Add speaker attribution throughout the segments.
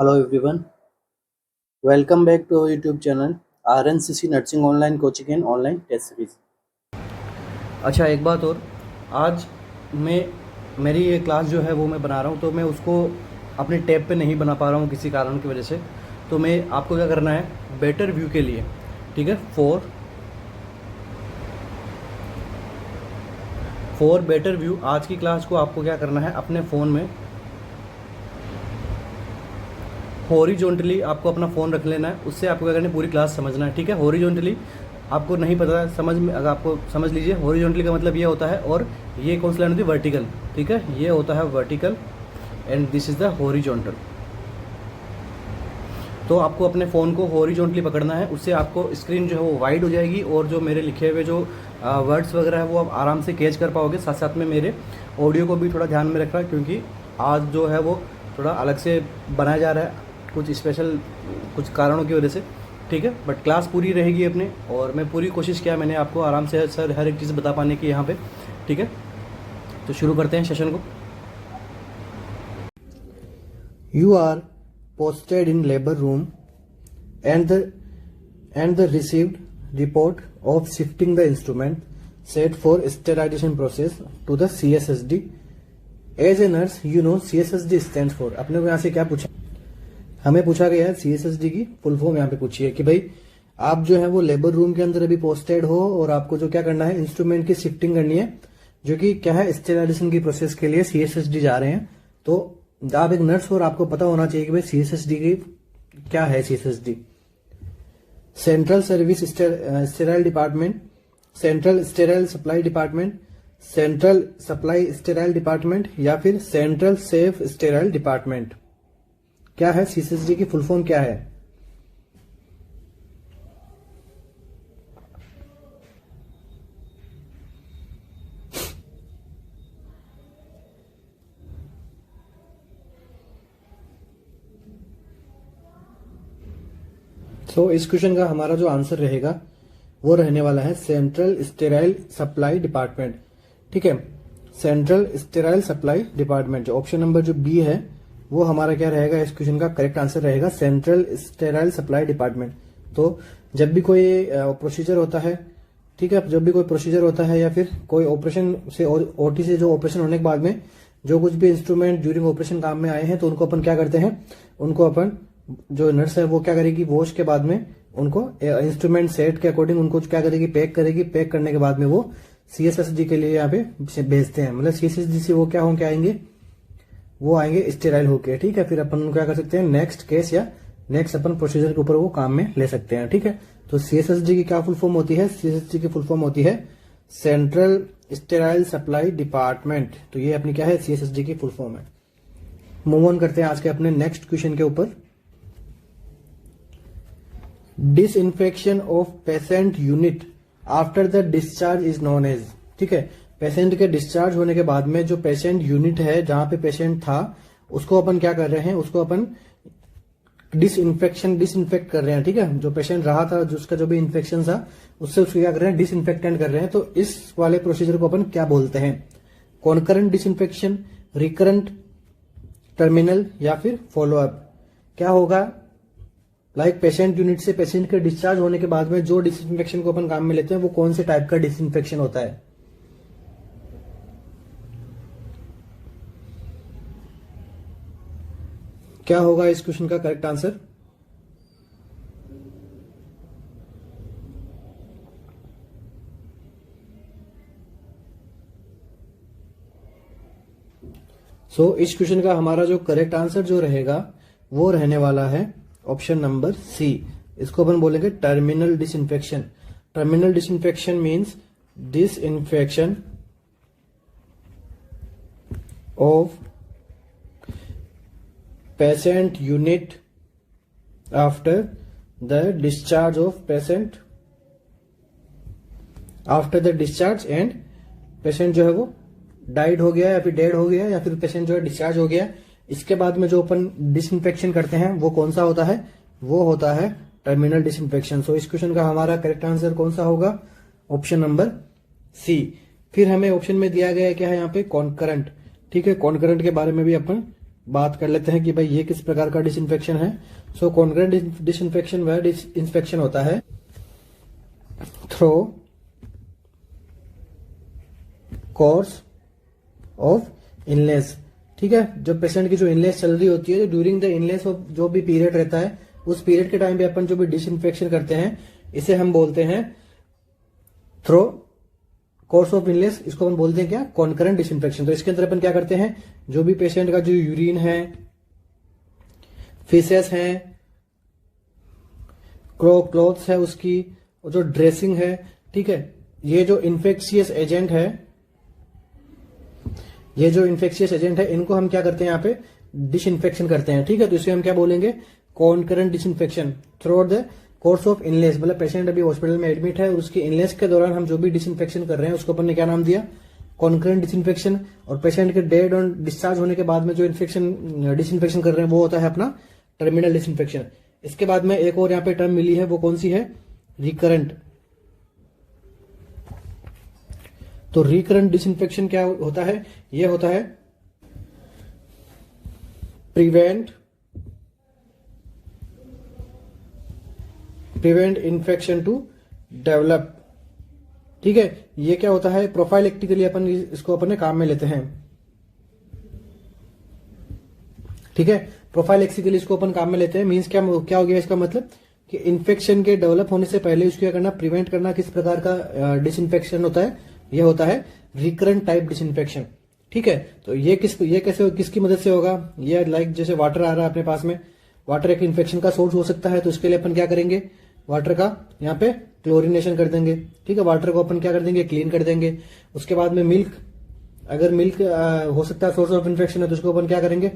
Speaker 1: Hello everyone, welcome back to our YouTube channel RNCC Nursing Online Coaching and Online Test Series। अच्छा एक बात और, आज मैं मेरी ये क्लास जो है वो मैं बना रहा हूँ, तो मैं उसको अपने टैब पे नहीं बना पा रहा हूँ किसी कारण की वजह से। तो मैं आपको क्या करना है, बेटर व्यू के लिए, ठीक है, फॉर बेटर व्यू आज की क्लास को आपको क्या करना है, अपने फ़ोन में हॉरिजॉन्टली आपको अपना फ़ोन रख लेना है। उससे आपको क्या करना है, पूरी क्लास समझना है, ठीक है। हॉरिजॉन्टली आपको नहीं पता है समझ में, अगर आपको समझ लीजिए, हॉरिजॉन्टली का मतलब ये होता है, और ये कौन सी लाइन होती है, वर्टिकल, ठीक है, ये होता है vertical and this is the horizontal. तो आपको अपने फ़ोन को हॉरिजॉन्टली पकड़ना है, उससे आपको स्क्रीन जो है वो वाइड हो जाएगी, और जो मेरे लिखे हुए जो वर्ड्स वगैरह है वो आप आराम से कैच कर पाओगे। साथ साथ में मेरे ऑडियो को भी थोड़ा ध्यान में रखना, क्योंकि आज जो है वो थोड़ा अलग से बनाया जा रहा है, कुछ स्पेशल कुछ कारणों की वजह से, ठीक है। बट क्लास पूरी रहेगी अपनी, और मैं पूरी कोशिश किया मैंने आपको आराम से सर हर एक चीज़ बता पाने की यहाँ पे, ठीक है। तो शुरू करते हैं सेशन को। You are posted in labor room and the received report of shifting the instrument set for sterilization process to the CSSD. As a nurse, you know CSSD stands for, अपने को यहाँ से क्या पूछा, हमें पूछा गया है CSSD की फुल फॉर्म यहाँ पे पूछी है कि भाई आप जो है वो लेबर रूम के अंदर अभी पोस्टेड हो, और आपको जो क्या करना है, इंस्ट्रूमेंट की शिफ्टिंग करनी है, जो कि क्या है, स्टेरिलाइजेशन की प्रोसेस के लिए CSSD जा रहे हैं। तो आप एक नर्स हो और आपको पता होना चाहिए कि भाई CSSD की क्या है। CSSD central service sterile department, central sterile supply department, central supply sterile department, या फिर सेंट्रल सेफ स्टेराइल डिपार्टमेंट। क्या है CSSD की फुल फॉर्म क्या है? तो इस क्वेश्चन का हमारा जो आंसर रहेगा वो रहने वाला है सेंट्रल स्टेराइल सप्लाई डिपार्टमेंट, ठीक है। सेंट्रल स्टेराइल सप्लाई डिपार्टमेंट, जो ऑप्शन नंबर जो बी है वो हमारा क्या रहेगा, इस क्वेश्चन का करेक्ट आंसर रहेगा सेंट्रल स्टेराइल सप्लाई डिपार्टमेंट। तो जब भी कोई प्रोसीजर होता है, ठीक है, जब भी कोई प्रोसीजर होता है या फिर कोई ऑपरेशन से, ओटी से जो ऑपरेशन होने के बाद में जो कुछ भी इंस्ट्रूमेंट ड्यूरिंग ऑपरेशन काम में आए हैं, तो उनको अपन क्या करते हैं, उनको अपन जो नर्स है वो क्या करेगी, वॉश के बाद में उनको इंस्ट्रूमेंट सेट के अकॉर्डिंग उनको क्या करेगी, पैक करेगी। पैक करने के बाद में वो CSSD के लिए यहाँ पे भेजते हैं, मतलब CSSD से वो क्या होके आएंगे, वो आएंगे स्टेराइल होके, ठीक है। फिर अपन क्या कर सकते हैं, नेक्स्ट केस या नेक्स्ट अपन प्रोसीजर के ऊपर वो काम में ले सकते हैं, ठीक है। तो CSSD की क्या फुल फॉर्म होती है? CSSD की फुल फॉर्म होती है सेंट्रल स्टेराइल सप्लाई डिपार्टमेंट। तो ये अपनी क्या है, CSSD की फुल फॉर्म है। मूव ऑन करते हैं आज के अपने नेक्स्ट क्वेश्चन के ऊपर। Disinfection of patient unit after the discharge is known as, ठीक है। पेशेंट के डिस्चार्ज होने के बाद में जो पेशेंट यूनिट है जहां पे पेशेंट था, उसको अपन क्या कर रहे हैं, उसको अपन डिसइंफेक्ट कर रहे हैं, ठीक है। जो पेशेंट रहा था, जो उसका जो भी इन्फेक्शन था, उससे उसको क्या कर रहे हैं, डिसइंफेक्टेंट कर रहे हैं। तो इस वाले प्रोसीजर को अपन क्या बोलते हैं? कॉन्करेंट डिसइंफेक्शन, रिकरेंट, टर्मिनल, या फिर फॉलोअप। क्या होगा, लाइक पेशेंट यूनिट से पेशेंट के डिस्चार्ज होने के बाद में जो डिसइंफेक्शन को अपन काम में लेते हैं वो कौन से टाइप का डिसइंफेक्शन होता है? क्या होगा इस क्वेश्चन का करेक्ट आंसर? इस क्वेश्चन का हमारा जो करेक्ट आंसर जो रहेगा वो रहने वाला है ऑप्शन नंबर सी। इसको अपन बोलेंगे terminal disinfection. Terminal disinfection means disinfection of patient unit after the discharge of patient, after the discharge and patient जो है वो डाइड हो गया या फिर डेड हो गया, या फिर पेशेंट जो है डिस्चार्ज हो गया, इसके बाद में जो अपन डिसइंफेक्शन करते हैं वो कौन सा होता है? वो होता है टर्मिनल डिसइंफेक्शन। इस क्वेश्चन का हमारा करेक्ट आंसर कौन सा होगा? Option number C. फिर हमें ऑप्शन में दिया गया है क्या है यहाँ पे, कॉन्करेंट, ठीक है। कॉन्करेंट के बारे में भी अपन बात कर लेते हैं कि भाई ये किस प्रकार का डिसइंफेक्शन है। सो कॉन्करेंट डिसइंफेक्शन वह डिसइंफेक्शन होता है थ्रू कोर्स ऑफ इलनेस। ठीक है, जब पेशेंट की जो इलनेस चल रही होती है, ड्यूरिंग द इलनेस ऑफ जो भी पीरियड रहता है, उस पीरियड के टाइम पे अपन जो भी डिसइंफेक्शन करते हैं, इसे हम बोलते हैं थ्रो कोर्स ऑफ इलनेस। इसको हम बोलते हैं क्या, कॉन्करेंट डिसइंफेक्शन। तो इसके अंदर अपन क्या करते हैं, जो भी पेशेंट का जो यूरिन है, फीसेस है, क्लॉथ्स है उसकी, और जो ड्रेसिंग है, ठीक है, ये जो इन्फेक्शियस एजेंट है, इनको हम क्या करते हैं, यहाँ पे डिसइंफेक्शन करते हैं। ठीक है, तो इसे हम क्या बोलेंगे, concurrent disinfection through out the course of illness. मतलब पेशेंट अभी हॉस्पिटल में एडमिट है और उसकी इलनेस के दौरान हम जो भी डिसइंफेक्शन कर रहे हैं उसको अपन ने क्या नाम दिया, कॉन्करेंट डिसइंफेक्शन। और पेशेंट के डेड और डिस्चार्ज होने के बाद में जो डिसइंफेक्शन कर रहे हैं वो होता है अपना टर्मिनल डिसइंफेक्शन। इसके बाद में एक और यहाँ पे टर्म मिली है, वो कौन सी है, रिकरेंट। तो रिकरेंट डिसइंफेक्शन क्या होता है, ये होता है प्रिवेंट इन्फेक्शन टू डेवलप। ठीक है, ये क्या होता है, प्रोफाइलेक्टिकली अपन इसको अपने काम में लेते हैं। ठीक है, प्रोफाइलेक्टिकली इसको अपन काम में लेते हैं। मींस क्या हो गया इसका मतलब कि इन्फेक्शन के डेवलप होने से पहले उसको क्या करना, प्रिवेंट करना। किस प्रकार का डिसइंफेक्शन होता है, ये होता है रिकरेंट टाइप डिसइंफेक्शन। ठीक है, तो ये कैसे किसकी मदद से होगा, ये लाइक जैसे वाटर आ रहा है अपने पास में, वाटर एक इन्फेक्शन का सोर्स हो सकता है, तो इसके लिए अपन क्या करेंगे, वाटर का यहाँ पे क्लोरिनेशन कर देंगे। ठीक है, वाटर को अपन क्या कर देंगे, क्लीन कर देंगे। उसके बाद में मिल्क, अगर मिल्क हो सकता है सोर्स ऑफ इन्फेक्शन है, तो उसको अपन क्या करेंगे,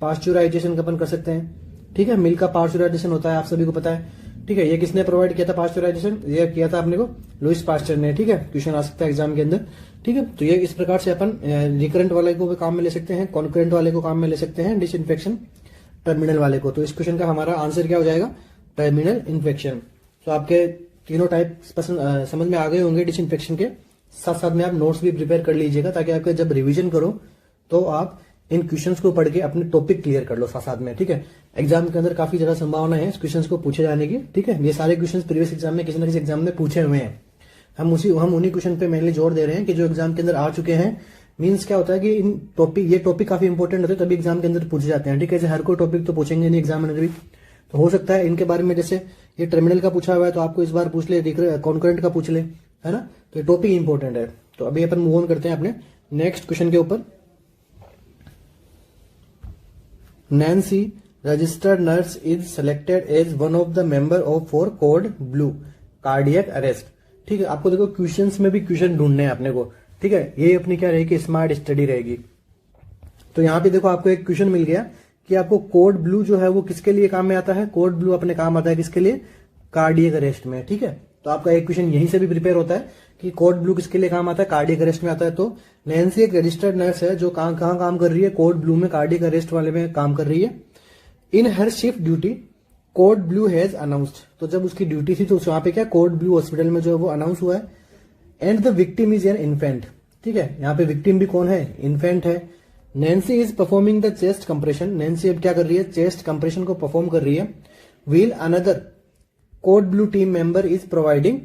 Speaker 1: पास्चुराइजेशन अपन कर सकते हैं। ठीक है, मिल्क का पास्चुराइजेशन होता है, आप सभी को पता है। ठीक है, ये किसने प्रोवाइड किया था पास्चुराइजेशन, ये किया था अपने को लुईस पास्चर ने। ठीक है, क्वेश्चन आ सकता है एग्जाम के अंदर। ठीक है, तो ये इस प्रकार से अपन रिकरेंट वाले को भी काम में ले सकते हैं, कॉन्करेंट वाले को काम में ले सकते हैं, डिसइंफेक्शन टर्मिनल वाले को। तो इस क्वेश्चन का हमारा आंसर क्या हो जाएगा, टर्मिनल इन्फेक्शन। तो आपके तीनों टाइप समझ में आ गए होंगे डिसइंफेक्शन के। साथ साथ में आप नोट्स भी प्रिपेयर कर लीजिएगा, ताकि आपके जब रिवीजन करो तो आप इन क्वेश्चंस को पढ़ के अपने टॉपिक क्लियर कर लो साथ साथ में। ठीक है, एग्जाम के अंदर काफी ज्यादा संभावना है इस क्वेश्चंस को पूछे जाने की। ठीक है, ये सारे क्वेश्चंस प्रीवियस एग्जाम में किसी न किसी एग्जाम में पूछे हुए हैं। हम उन्हीं क्वेश्चन पे मेनली जोर दे रहे हैं कि जो एग्जाम के अंदर आ चुके हैं। मीन्स क्या होता है कि ये टॉपिक काफी इंपॉर्टेंट होते हैं, तभी एग्जाम के अंदर पूछे जाते हैं। ठीक है, हर कोई टॉपिक तो पूछेंगे नहीं एग्जाम में भी, तो हो सकता है इनके बारे में, जैसे ये टर्मिनल का पूछा हुआ है तो आपको इस बार पूछ ले, कॉन्करेंट का पूछ ले, है ना। तो ये टॉपिक इंपॉर्टेंट है। तो अभी अपन मूव ऑन करते हैं अपने नेक्स्ट क्वेश्चन के ऊपर। Nancy registered nurse is selected as one of the member of for code blue cardiac arrest. ठीक है, आपको देखो क्वेश्चंस में भी क्वेश्चन ढूंढने हैं अपने को। ठीक है, ये अपनी क्या रहेगी, स्मार्ट स्टडी रहेगी। तो यहाँ पे देखो आपको एक क्वेश्चन मिल गया कि आपको कोड ब्लू जो है वो किसके लिए काम में आता है। कोड ब्लू अपने काम आता है किसके लिए, कार्डियक अरेस्ट में। ठीक है, तो आपका एक क्वेश्चन यहीं से भी प्रिपेयर होता है कि कोड ब्लू किसके लिए काम आता है, कार्डियक अरेस्ट में आता है। तो नैन्सी एक रजिस्टर्ड नर्स है जो कहां काम कर रही है, कोड ब्लू में, कार्डियक अरेस्ट वाले में काम कर रही है। In her shift duty code blue has announced. तो जब उसकी ड्यूटी थी तो वहां पे क्या, कोड ब्लू हॉस्पिटल में जो है वो अनाउंस हुआ है। And the victim is an infant. ठीक है, यहाँ पे विक्टिम भी कौन है, इन्फेंट है। Nancy is performing the chest compression. Nancy अब क्या कर रही है, चेस्ट कंप्रेशन को परफॉर्म कर रही है। Wheel another code blue team member is providing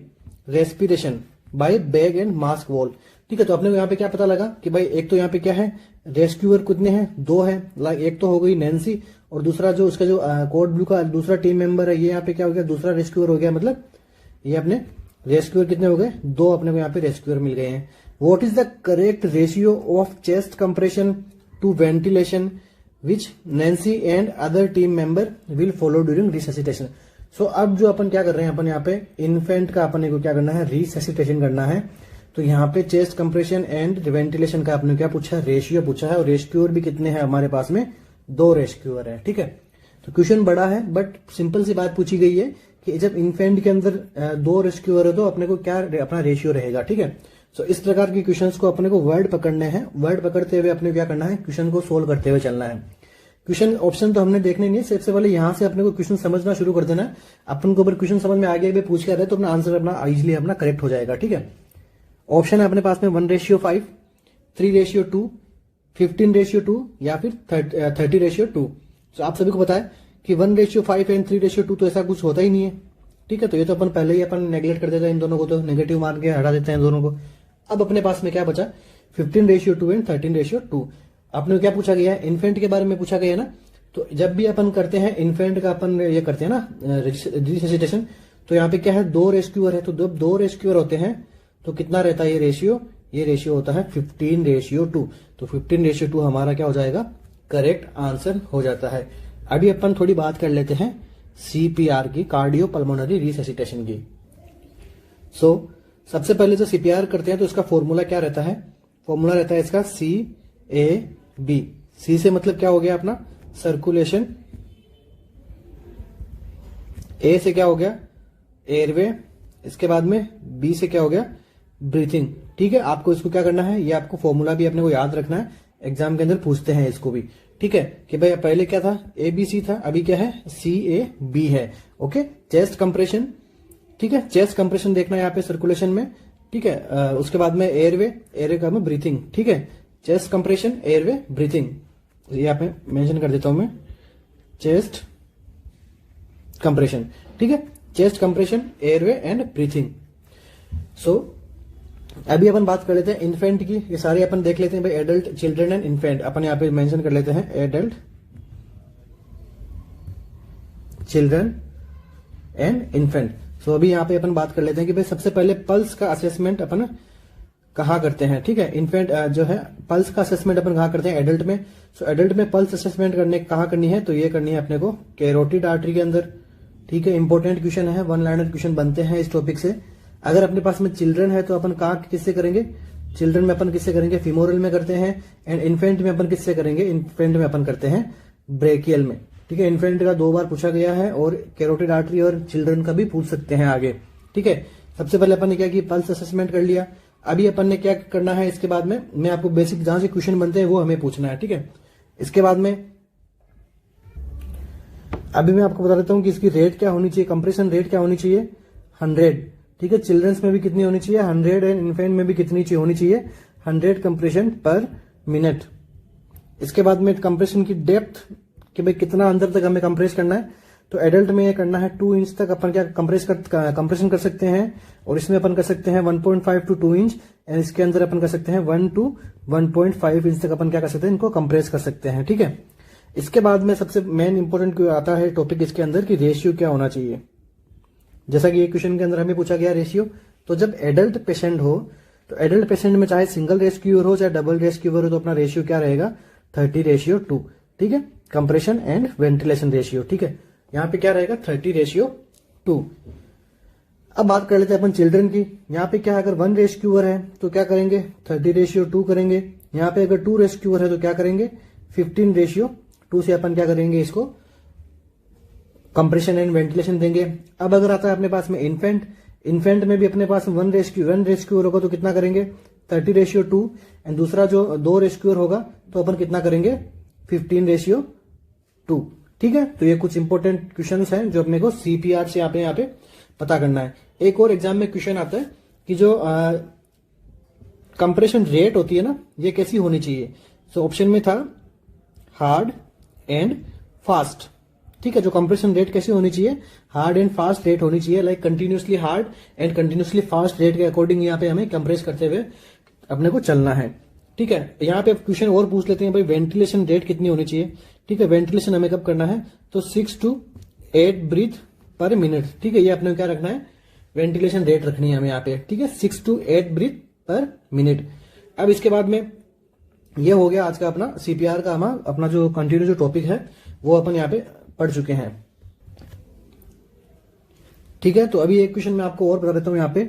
Speaker 1: respiration bye bag and mask wall. ठीक है, तो अपने को यहाँ पे क्या पता लगा कि भाई एक तो यहाँ पे क्या है, रेस्क्यूअर कितने हैं, 2 है। लाइक एक तो हो गई नैन्सी, और दूसरा जो उसका जो कोड ब्लू का दूसरा टीम मेंबर है, ये यहाँ पे क्या हो गया, दूसरा रेस्क्यूअर हो गया। मतलब ये अपने रेस्क्यूअर कितने हो गए, 2 अपने को यहाँ पे रेस्क्यूअर मिल गए हैं। What is the correct ratio of chest compression to ventilation which Nancy and other team member will follow during resuscitation. So अब जो अपन क्या कर रहे हैं, अपन यहाँ पे इन्फेंट का अपने को क्या करना है, रिससिटेशन करना है। तो यहाँ पे चेस्ट कंप्रेशन एंड वेंटिलेशन का आपने क्या पूछा, रेशियो पूछा है। और रेस्क्यूअर भी कितने हैं हमारे पास में, 2 रेस्क्यूअर है। ठीक है, तो क्वेश्चन बड़ा है बट सिंपल सी बात पूछी गई है कि जब इन्फेंट के अंदर 2 रेस्क्यूअर है तो अपने को क्या अपना रेशियो रहेगा। ठीक है, सो इस प्रकार के क्वेश्चंस को अपने को वर्ड पकड़ने हैं। वर्ड पकड़ते हुए अपने को क्या करना है, क्वेश्चन को सोल्व करते हुए चलना है। क्वेश्चन ऑप्शन तो हमने देखने नहीं है, सबसे पहले यहां से अपने को क्वेश्चन समझना शुरू कर देना है। अपन को अगर क्वेश्चन समझ में आ गया पूछ के आ रहे तो अपना आंसर अपना इजिली अपना करेक्ट हो जाएगा। ठीक है, ऑप्शन है अपने पास में 1:5, 3:2, 15:2 या फिर 30:2। तो आप सभी को पता है कि 1:5 एंड 3:2 तो ऐसा कुछ होता ही नहीं है। ठीक है, तो ये तो अपन पहले ही अपन नेग्लेक्ट कर देते हैं इन दोनों को, तो नेगेटिव मान के हटा देते हैं दोनों को। अब अपने पास में क्या बचा, 15:2 एंड 13:2। आपने क्या पूछा गया है, इन्फेंट के बारे में पूछा गया है ना। तो जब भी अपन करते हैं इन्फेंट का, अपन ये करते हैं ना रिससिटेशन, तो यहाँ पे क्या है, 2 रेस्क्यूअर है। तो जब 2 रेस्क्यूअर होते हैं तो कितना रहता है ये रेशियो, ये रेशियो होता है 15:2। तो 15:2 हमारा क्या हो जाएगा, करेक्ट आंसर हो जाता है। अभी अपन थोड़ी बात कर लेते हैं सीपीआर की, कार्डियो पल्मोनरी रिससिटेशन की। सबसे पहले जो सीपीआर करते हैं तो इसका फॉर्मूला क्या रहता है, फॉर्मूला रहता है इसका CAB। सी से मतलब क्या हो गया अपना सर्कुलेशन, ए से क्या हो गया एयरवे, इसके बाद में बी से क्या हो गया ब्रीथिंग। ठीक है, आपको इसको क्या करना है, ये आपको फॉर्मूला भी अपने को याद रखना है, एग्जाम के अंदर पूछते हैं इसको भी। ठीक है, कि भाई पहले क्या था ABC था, अभी क्या है CAB है। ओके, चेस्ट कंप्रेशन, ठीक है, चेस्ट कंप्रेशन देखना है यहाँ पे सर्कुलेशन में। ठीक है, उसके बाद में एयरवे का में ब्रीथिंग। ठीक है, चेस्ट कंप्रेशन, एयरवे, ब्रीथिंग, यहाँ पे मेंशन कर देता हूं मैं, चेस्ट कंप्रेशन। ठीक है, chest compression, airway and breathing. अभी अपन बात कर लेते हैं इन्फेंट की, ये सारे अपन देख लेते हैं भाई, एडल्ट, चिल्ड्रन एंड इन्फेंट। अपन यहाँ पे मेंशन कर लेते हैं एडल्ट, चिल्ड्रन एंड इन्फेंट। अभी यहाँ पे अपन बात कर लेते हैं कि भाई सबसे पहले पल्स का असेसमेंट अपन कहाँ करते हैं। ठीक है, इन्फेंट जो है पल्स का असेसमेंट अपन कहाँ करते हैं, एडल्ट में। एडल्ट में पल्स असेसमेंट करने कहाँ करनी है, तो ये करनी है अपने को कैरोटिड आर्टरी के अंदर। ठीक है, इंपॉर्टेंट क्वेश्चन है, 1 लाइनर क्वेश्चन बनते हैं इस टॉपिक से। अगर अपने पास में चिल्ड्रन है तो अपन कहाँ किससे करेंगे, चिल्ड्रन में अपन किससे करेंगे, फिमोरल में करते हैं। एंड इन्फेंट में अपन किससे करेंगे, इन्फेंट में अपन करते हैं ब्रेकियल में। ठीक है, इन्फेंट का 2 बार पूछा गया है, और कैरोटिड आर्टरी और चिल्ड्रन का भी पूछ सकते हैं आगे। ठीक है, सबसे पहले अपन ने क्या किया, पल्स असेसमेंट कर लिया। अभी अपन ने क्या करना है, इसके बाद में मैं आपको बेसिक जहां से क्वेश्चन बनते हैं वो हमें पूछना है। ठीक है, इसके बाद में अभी मैं आपको बता देता हूं कि इसकी रेट क्या होनी चाहिए, कंप्रेशन रेट क्या होनी चाहिए, 100। ठीक है, चिल्ड्रंस में भी कितनी होनी चाहिए 100, एंड इन्फेंट में भी कितनी होनी चाहिए 100 कंप्रेशन पर मिनट। इसके बाद में कंप्रेशन की डेप्थ, कि भाई कितना अंदर तक हमें कंप्रेस करना है। तो एडल्ट में ये करना है 2 इंच तक अपन क्या कंप्रेशन कर सकते हैं, और इसमें अपन कर सकते हैं 1.5 to 2 इंच, एंड इसके अंदर अपन कर सकते हैं 1 to 1.5 इंच तक अपन क्या कर सकते हैं, इनको कंप्रेस कर सकते हैं। ठीक है, इसके बाद में सबसे मेन इंपॉर्टेंट आता है टॉपिक इसके अंदर कि रेशियो क्या होना चाहिए। जैसा कि ये क्वेश्चन के अंदर हमें पूछा गया रेशियो, तो जब एडल्ट पेशेंट हो, तो एडल्ट पेशेंट में चाहे सिंगल रेस्क्यूअर हो चाहे डबल रेस्क्यूअर हो, तो अपना रेशियो क्या रहेगा 30:2। ठीक है, कंप्रेशन एंड वेंटिलेशन रेशियो। ठीक है, यहाँ पे क्या रहेगा 30:2। अब बात कर लेते हैं अपन चिल्ड्रन की। यहाँ पे क्या, अगर 1 रेस्क्यूअर है तो क्या करेंगे 30:2 करेंगे। यहाँ पे अगर 2 रेस्क्यूअर है तो क्या करेंगे 15:2 से अपन क्या करेंगे, इसको कंप्रेशन एंड वेंटिलेशन देंगे। अब अगर आता है अपने पास में इन्फेंट में भी अपने पास 1 रेस्क्यूअर होगा तो कितना करेंगे 30:2, एंड दूसरा जो 2 रेस्क्यूअर होगा तो अपन कितना करेंगे 15:2। ठीक है, तो ये कुछ इंपॉर्टेंट क्वेश्चंस हैं जो अपने को सीपीआर से यहाँ पे पता करना है। एक और एग्जाम में क्वेश्चन आता है कि जो कंप्रेशन रेट होती है ना, ये कैसी होनी चाहिए। ऑप्शन में था हार्ड एंड फास्ट। ठीक है, जो कंप्रेशन रेट कैसी होनी चाहिए, हार्ड एंड फास्ट रेट होनी चाहिए, like continuously hard and continuously fast rate के अकॉर्डिंग यहाँ पे हमें कंप्रेस करते हुए अपने को चलना है। ठीक है, यहाँ पे क्वेश्चन और पूछ लेते हैं भाई वेंटिलेशन रेट कितनी होनी चाहिए। ठीक है, वेंटिलेशन हमें कब करना है, तो 6 to 8 ब्रीथ पर मिनट। ठीक है, ये अपने को क्या रखना है, वेंटिलेशन रेट रखनी है हमें यहाँ पे। ठीक है, 6 to 8 ब्रीथ पर मिनट। अब इसके बाद में ये हो गया आज का अपना सीपीआर का अपना जो कंटिन्यू जो टॉपिक है वो अपन यहाँ पे पढ़ चुके हैं। ठीक है, तो अभी एक क्वेश्चन मैं आपको और बता देता हूँ यहाँ पे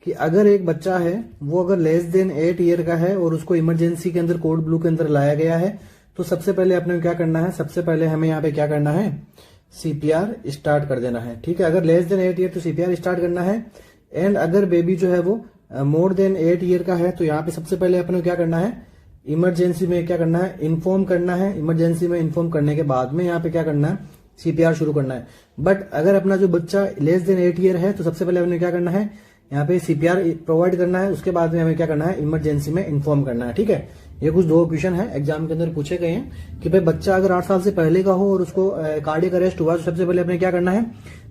Speaker 1: कि अगर एक बच्चा है वो अगर लेस देन 8 ईयर का है और उसको इमरजेंसी के अंदर कोड ब्लू के अंदर लाया गया है, तो सबसे पहले अपने क्या करना है, सबसे पहले हमें यहाँ पे क्या करना है, सीपीआर स्टार्ट कर देना है। ठीक है, अगर लेस देन 8 ईयर तो सीपीआर स्टार्ट करना है। एंड अगर बेबी जो है वो मोर देन 8 ईयर का है तो यहाँ पे सबसे पहले अपने क्या करना है, इमरजेंसी में क्या करना है, इन्फॉर्म करना है। इमरजेंसी में इन्फॉर्म करने के बाद में यहाँ पे क्या करना है, सीपीआर शुरू करना है। बट अगर अपना जो बच्चा लेस देन 8 ईयर है तो सबसे पहले हमें क्या करना है, यहाँ पे सीपीआर प्रोवाइड करना है, उसके बाद में हमें क्या करना है, इमरजेंसी में इन्फॉर्म करना है। ठीक है, ये कुछ 2 क्वेश्चन है एग्जाम के अंदर पूछे गए हैं कि भाई बच्चा अगर 8 साल से पहले का हो और उसको कार्डियक अरेस्ट हुआ तो सबसे पहले अपने क्या करना है,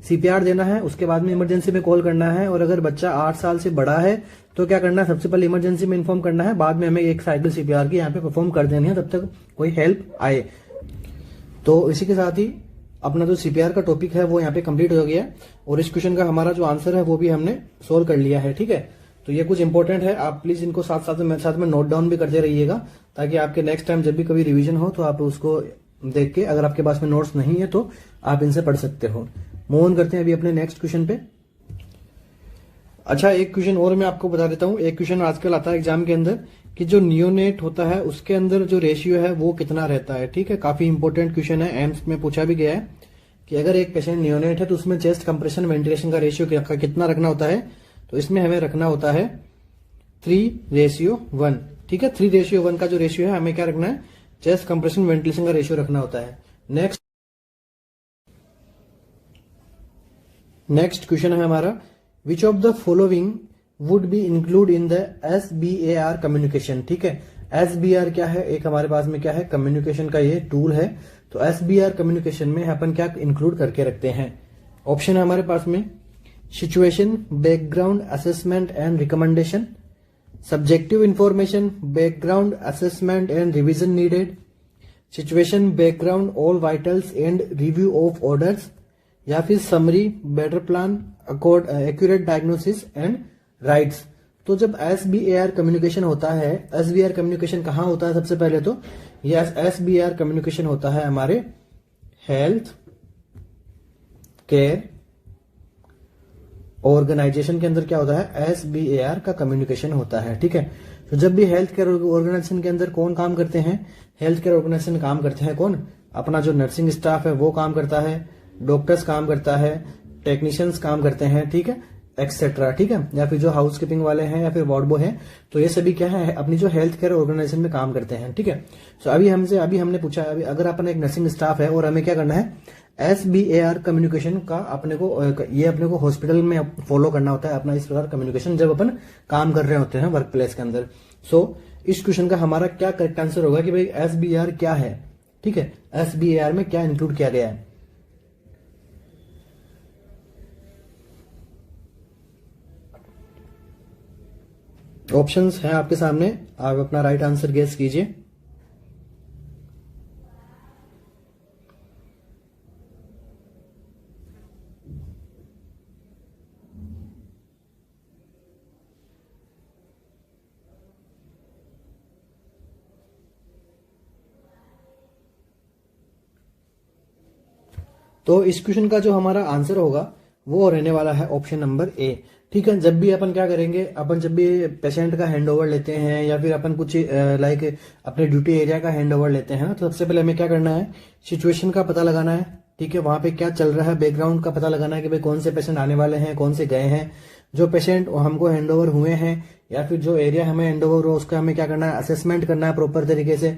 Speaker 1: सीपीआर देना है, उसके बाद में इमरजेंसी में कॉल करना है। और अगर बच्चा 8 साल से बड़ा है तो क्या करना है, सबसे पहले इमरजेंसी में इन्फॉर्म करना है, बाद में हमें एक साइकिल सीपीआर की यहाँ पे परफॉर्म कर देनी है, तब तक कोई हेल्प आए। तो इसी के साथ ही अपना जो सीपीआर का टॉपिक है वो यहाँ पे कंप्लीट हो गया है और इस क्वेश्चन का हमारा जो आंसर है वो भी हमने सोल्व कर लिया है। ठीक है, तो ये कुछ इंपॉर्टेंट है, आप प्लीज इनको साथ में नोट डाउन भी करते रहिएगा, ताकि आपके नेक्स्ट टाइम जब भी कभी रिवीजन हो तो आप उसको देख के, अगर आपके पास में नोट्स नहीं है तो आप इनसे पढ़ सकते हो। मूव ऑन करते हैं अभी अपने नेक्स्ट क्वेश्चन पे। अच्छा, एक क्वेश्चन और मैं आपको बता देता हूँ। एक क्वेश्चन आजकल आता है एग्जाम के अंदर कि जो नियोनेट होता है उसके अंदर जो रेशियो है वो कितना रहता है। ठीक है, काफी इंपॉर्टेंट क्वेश्चन है, एम्स में पूछा भी गया है कि अगर एक पेशेंट नियोनेट है तो उसमें चेस्ट कंप्रेशन वेंटिलेशन का रेशियो कितना रखना होता है। तो इसमें हमें रखना होता है 3:1। ठीक है, 3:1 का जो रेशियो है हमें क्या रखना है, चेस्ट कंप्रेशन वेंटिलेशन का रेशियो रखना होता है। नेक्स्ट क्वेश्चन है हमारा, विच of the following would be include in the SBAR communication. ठीक है, SBR क्या है, एक हमारे पास में क्या है, कम्युनिकेशन का ये टूल है। तो SBR कम्युनिकेशन में अपन क्या इंक्लूड करके रखते हैं। ऑप्शन है हमारे पास में situation, background assessment and recommendation, subjective information, background assessment and revision needed, situation, background, all vitals and review of orders, या फिर summary, better plan, accurate diagnosis and rights. तो जब SBAR कम्युनिकेशन होता है, SBAR कम्युनिकेशन कहाँ होता है, सबसे पहले तो ये SBAR कम्युनिकेशन होता है हमारे हेल्थ केयर ऑर्गेनाइजेशन के अंदर। क्या होता है, SBAR का कम्युनिकेशन होता है। ठीक है, तो जब भी हेल्थ केयर ऑर्गेनाइजेशन के अंदर कौन काम करते हैं, हेल्थ केयर ऑर्गेनाइजेशन काम करते हैं कौन, अपना जो नर्सिंग स्टाफ है वो काम करता है, डॉक्टर्स काम करता है, टेक्नीशियंस काम करते हैं, ठीक है, एक्सेट्रा। ठीक है, या फिर जो हाउस कीपिंग वाले हैं या फिर वार्ड बॉय हैं, तो ये सभी क्या है, अपनी जो हेल्थ केयर ऑर्गेनाइजेशन में काम करते हैं। ठीक है, तो अभी हमने पूछा, अभी अगर अपन एक नर्सिंग स्टाफ है और हमें क्या करना है, SBAR कम्युनिकेशन का अपने को हॉस्पिटल में फॉलो करना होता है अपना इस प्रकार कम्युनिकेशन, जब अपन काम कर रहे होते हैं वर्क प्लेस के अंदर। सो इस क्वेश्चन का हमारा क्या करेक्ट आंसर होगा कि भाई SBAR क्या है। ठीक है, SBAR में क्या इंक्लूड किया गया है। ऑप्शंस हैं आपके सामने, आप अपना राइट आंसर गेस कीजिए। तो इस क्वेश्चन का जो हमारा आंसर होगा वो रहने वाला है ऑप्शन नंबर ए। ठीक है, जब भी अपन क्या करेंगे, अपन जब भी पेशेंट का हैंड ओवर लेते हैं या फिर अपन कुछ लाइक अपने ड्यूटी एरिया का हैंड ओवर लेते हैं ना, तो सबसे पहले हमें क्या करना है, सिचुएशन का पता लगाना है। ठीक है, वहां पे क्या चल रहा है, बैकग्राउंड का पता लगाना है कि भाई कौन से पेशेंट आने वाले हैं, कौन से गए हैं, जो पेशेंट हमको हैंड ओवर हुए हैं या फिर जो एरिया हमें हैंड ओवर हुआ उसका हमें क्या करना है, असेसमेंट करना है प्रॉपर तरीके से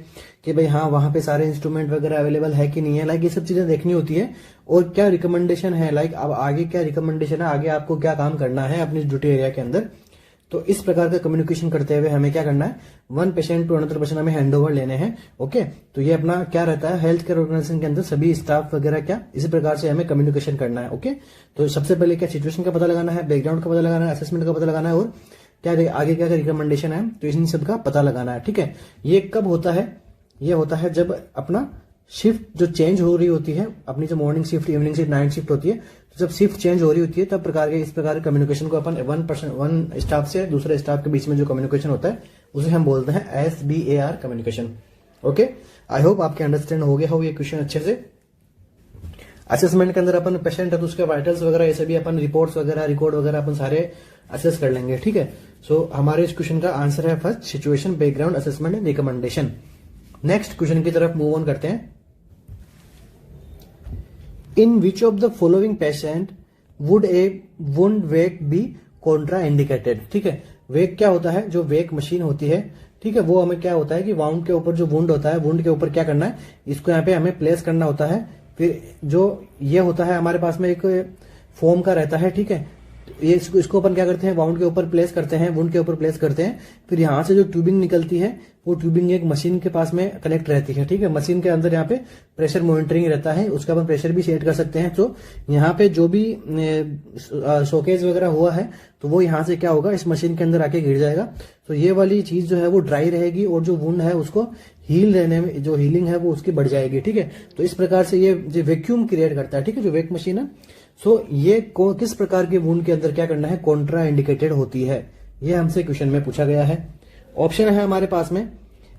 Speaker 1: कि भाई हाँ वहां पे सारे इंस्ट्रूमेंट वगैरह अवेलेबल है कि नहीं है, लाइक ये सब चीजें देखनी होती है। और क्या रिकमेंडेशन है, लाइक अब आगे क्या रिकमेंडेशन है, आगे आपको क्या काम करना है अपनी ड्यूटी एरिया के अंदर। तो इस प्रकार का कम्युनिकेशन करते हुए हमें क्या करना है, one patient to another patient हमें हैंड ओवर लेने हैं। ओके, तो ये अपना क्या रहता है, हेल्थ केयर ऑर्गेनाइजेशन के अंदर सभी स्टाफ वगैरह क्या इसी प्रकार से हमें कम्युनिकेशन करना है। ओके, तो सबसे पहले क्या सिचुएशन का पता लगाना है, बैकग्राउंड का पता लगाना है, असेसमेंट का पता लगाना है और क्या आगे क्या रिकमेंडेशन है, तो इन सब का पता लगाना है। ठीक है, ये कब होता है, ये होता है जब अपना शिफ्ट जो चेंज हो रही होती है, अपनी जो morning shift, evening shift, night shift होती है, तो जब शिफ्ट चेंज हो रही होती है तब इस प्रकार के कम्युनिकेशन को अपन वन स्टाफ से दूसरे स्टाफ के बीच में जो कम्युनिकेशन होता है उसे हम बोलते हैं SBAR communication. Okay, I hope आपके अंडरस्टैंड हो गया हो ये क्वेश्चन अच्छे से। असेसमेंट के अंदर अपन पेशेंट है तो उसके वाइटल्स वगैरह ये सभी अपन रिपोर्ट्स वगैरह रिकॉर्ड वगैरह अपन सारे असेस कर लेंगे। ठीक है, सो हमारे इस क्वेश्चन का आंसर है first, situation, background, assessment and recommendation. Next question की तरफ मूव ऑन करते हैं। In which of the following patient would a wound VAC be contraindicated. ठीक है, वेक क्या होता है, जो वेक मशीन होती है, ठीक है, वो हमें क्या होता है कि वाउंड के ऊपर जो वुंड होता है, वुंड के ऊपर क्या करना है, इसको यहाँ पे हमें प्लेस करना होता है। फिर जो ये होता है हमारे पास में एक फोम का रहता है, ठीक है, ये इसको अपन क्या करते हैं, वाउंड के ऊपर प्लेस करते हैं, वुंड के ऊपर प्लेस करते हैं। फिर यहाँ से जो ट्यूबिंग निकलती है वो ट्यूबिंग एक मशीन के पास में कनेक्ट रहती है, ठीक है। मशीन के अंदर यहाँ पे प्रेशर मॉनिटरिंग रहता है, उसका अपन प्रेशर भी सेट कर सकते हैं। तो यहाँ पे जो भी शोकेज वगैरह हुआ है तो वो यहाँ से क्या होगा, इस मशीन के अंदर आके गिर जाएगा। तो ये वाली चीज जो है वो ड्राई रहेगी और जो वुंड है उसको हील रहने में, जो हीलिंग है वो उसकी बढ़ जाएगी, ठीक है। तो इस प्रकार से ये जो वैक्यूम क्रिएट करता है, ठीक है, जो वेक मशीन है। सो ये किस प्रकार के वुंड के अंदर क्या करना है, कॉन्ट्रा इंडिकेटेड होती है, ये हमसे क्वेश्चन में पूछा गया है। ऑप्शन है हमारे पास में,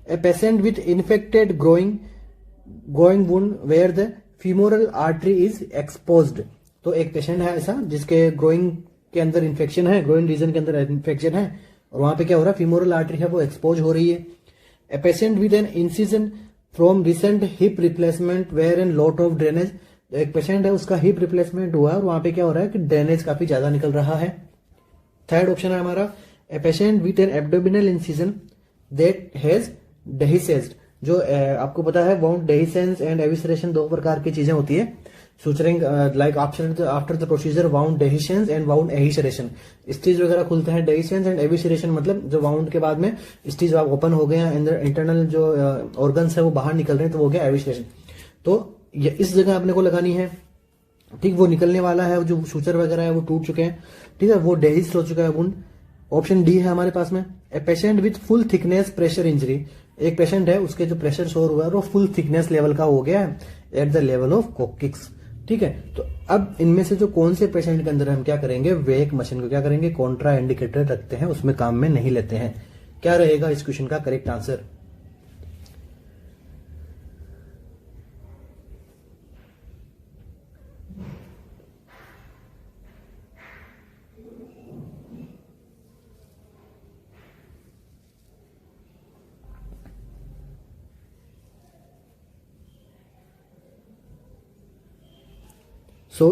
Speaker 1: a patient with infected groin wound where the femoral artery is exposed. तो एक पेशेंट है ऐसा जिसके ग्रोइंग के अंदर इन्फेक्शन है, ग्रोइंग रीजन के अंदर इन्फेक्शन है और वहां पे क्या हो रहा है, फीमोरल आर्टरी है वो एक्सपोज हो रही है। A patient with an incision from recent hip replacement where an lot of drainage. एक पेशेंट है उसका हिप रिप्लेसमेंट हुआ है और वहां पे क्या हो रहा है कि ड्रेनेज काफी ज्यादा निकल रहा है। थर्ड ऑप्शन है हमारा, a patient with N abdominal incision that has dehiscence. जो आपको पता है वाउंड डेहिसेंस एंड एविसरेशन दो प्रकार की चीजें होती है। Suturing like after the procedure wound dehiscence and wound evisceration. Stitches वगैरह खुलते हैं, डेहिसेंस एंड एविसरेशन मतलब जो वाउंड के बाद में स्टीज ओपन हो गए हैं, इंटरनल जो ऑर्गन्स है वो बाहर निकल रहे हैं, तो वो हो गया एविसरेशन। तो ये इस जगह अपने को लगानी है, ठीक, वो निकलने वाला है, जो सूचर वगैरह है वो टूट चुके हैं, ठीक है, वो डेहिस हो चुका है वुंड। ऑप्शन डी है हमारे पास में, a patient with full thickness pressure injury. एक पेशेंट है उसके जो प्रेशर शोर हुआ है वो फुल थिकनेस लेवल का हो गया है एट द लेवल ऑफ कोकिक्स, ठीक है। तो अब इनमें से जो कौन से पेशेंट के अंदर हम क्या करेंगे, वेक मशीन को क्या करेंगे, कॉन्ट्रा इंडिकेटर रखते हैं, उसमें काम में नहीं लेते हैं। क्या रहेगा इस क्वेश्चन का करेक्ट आंसर?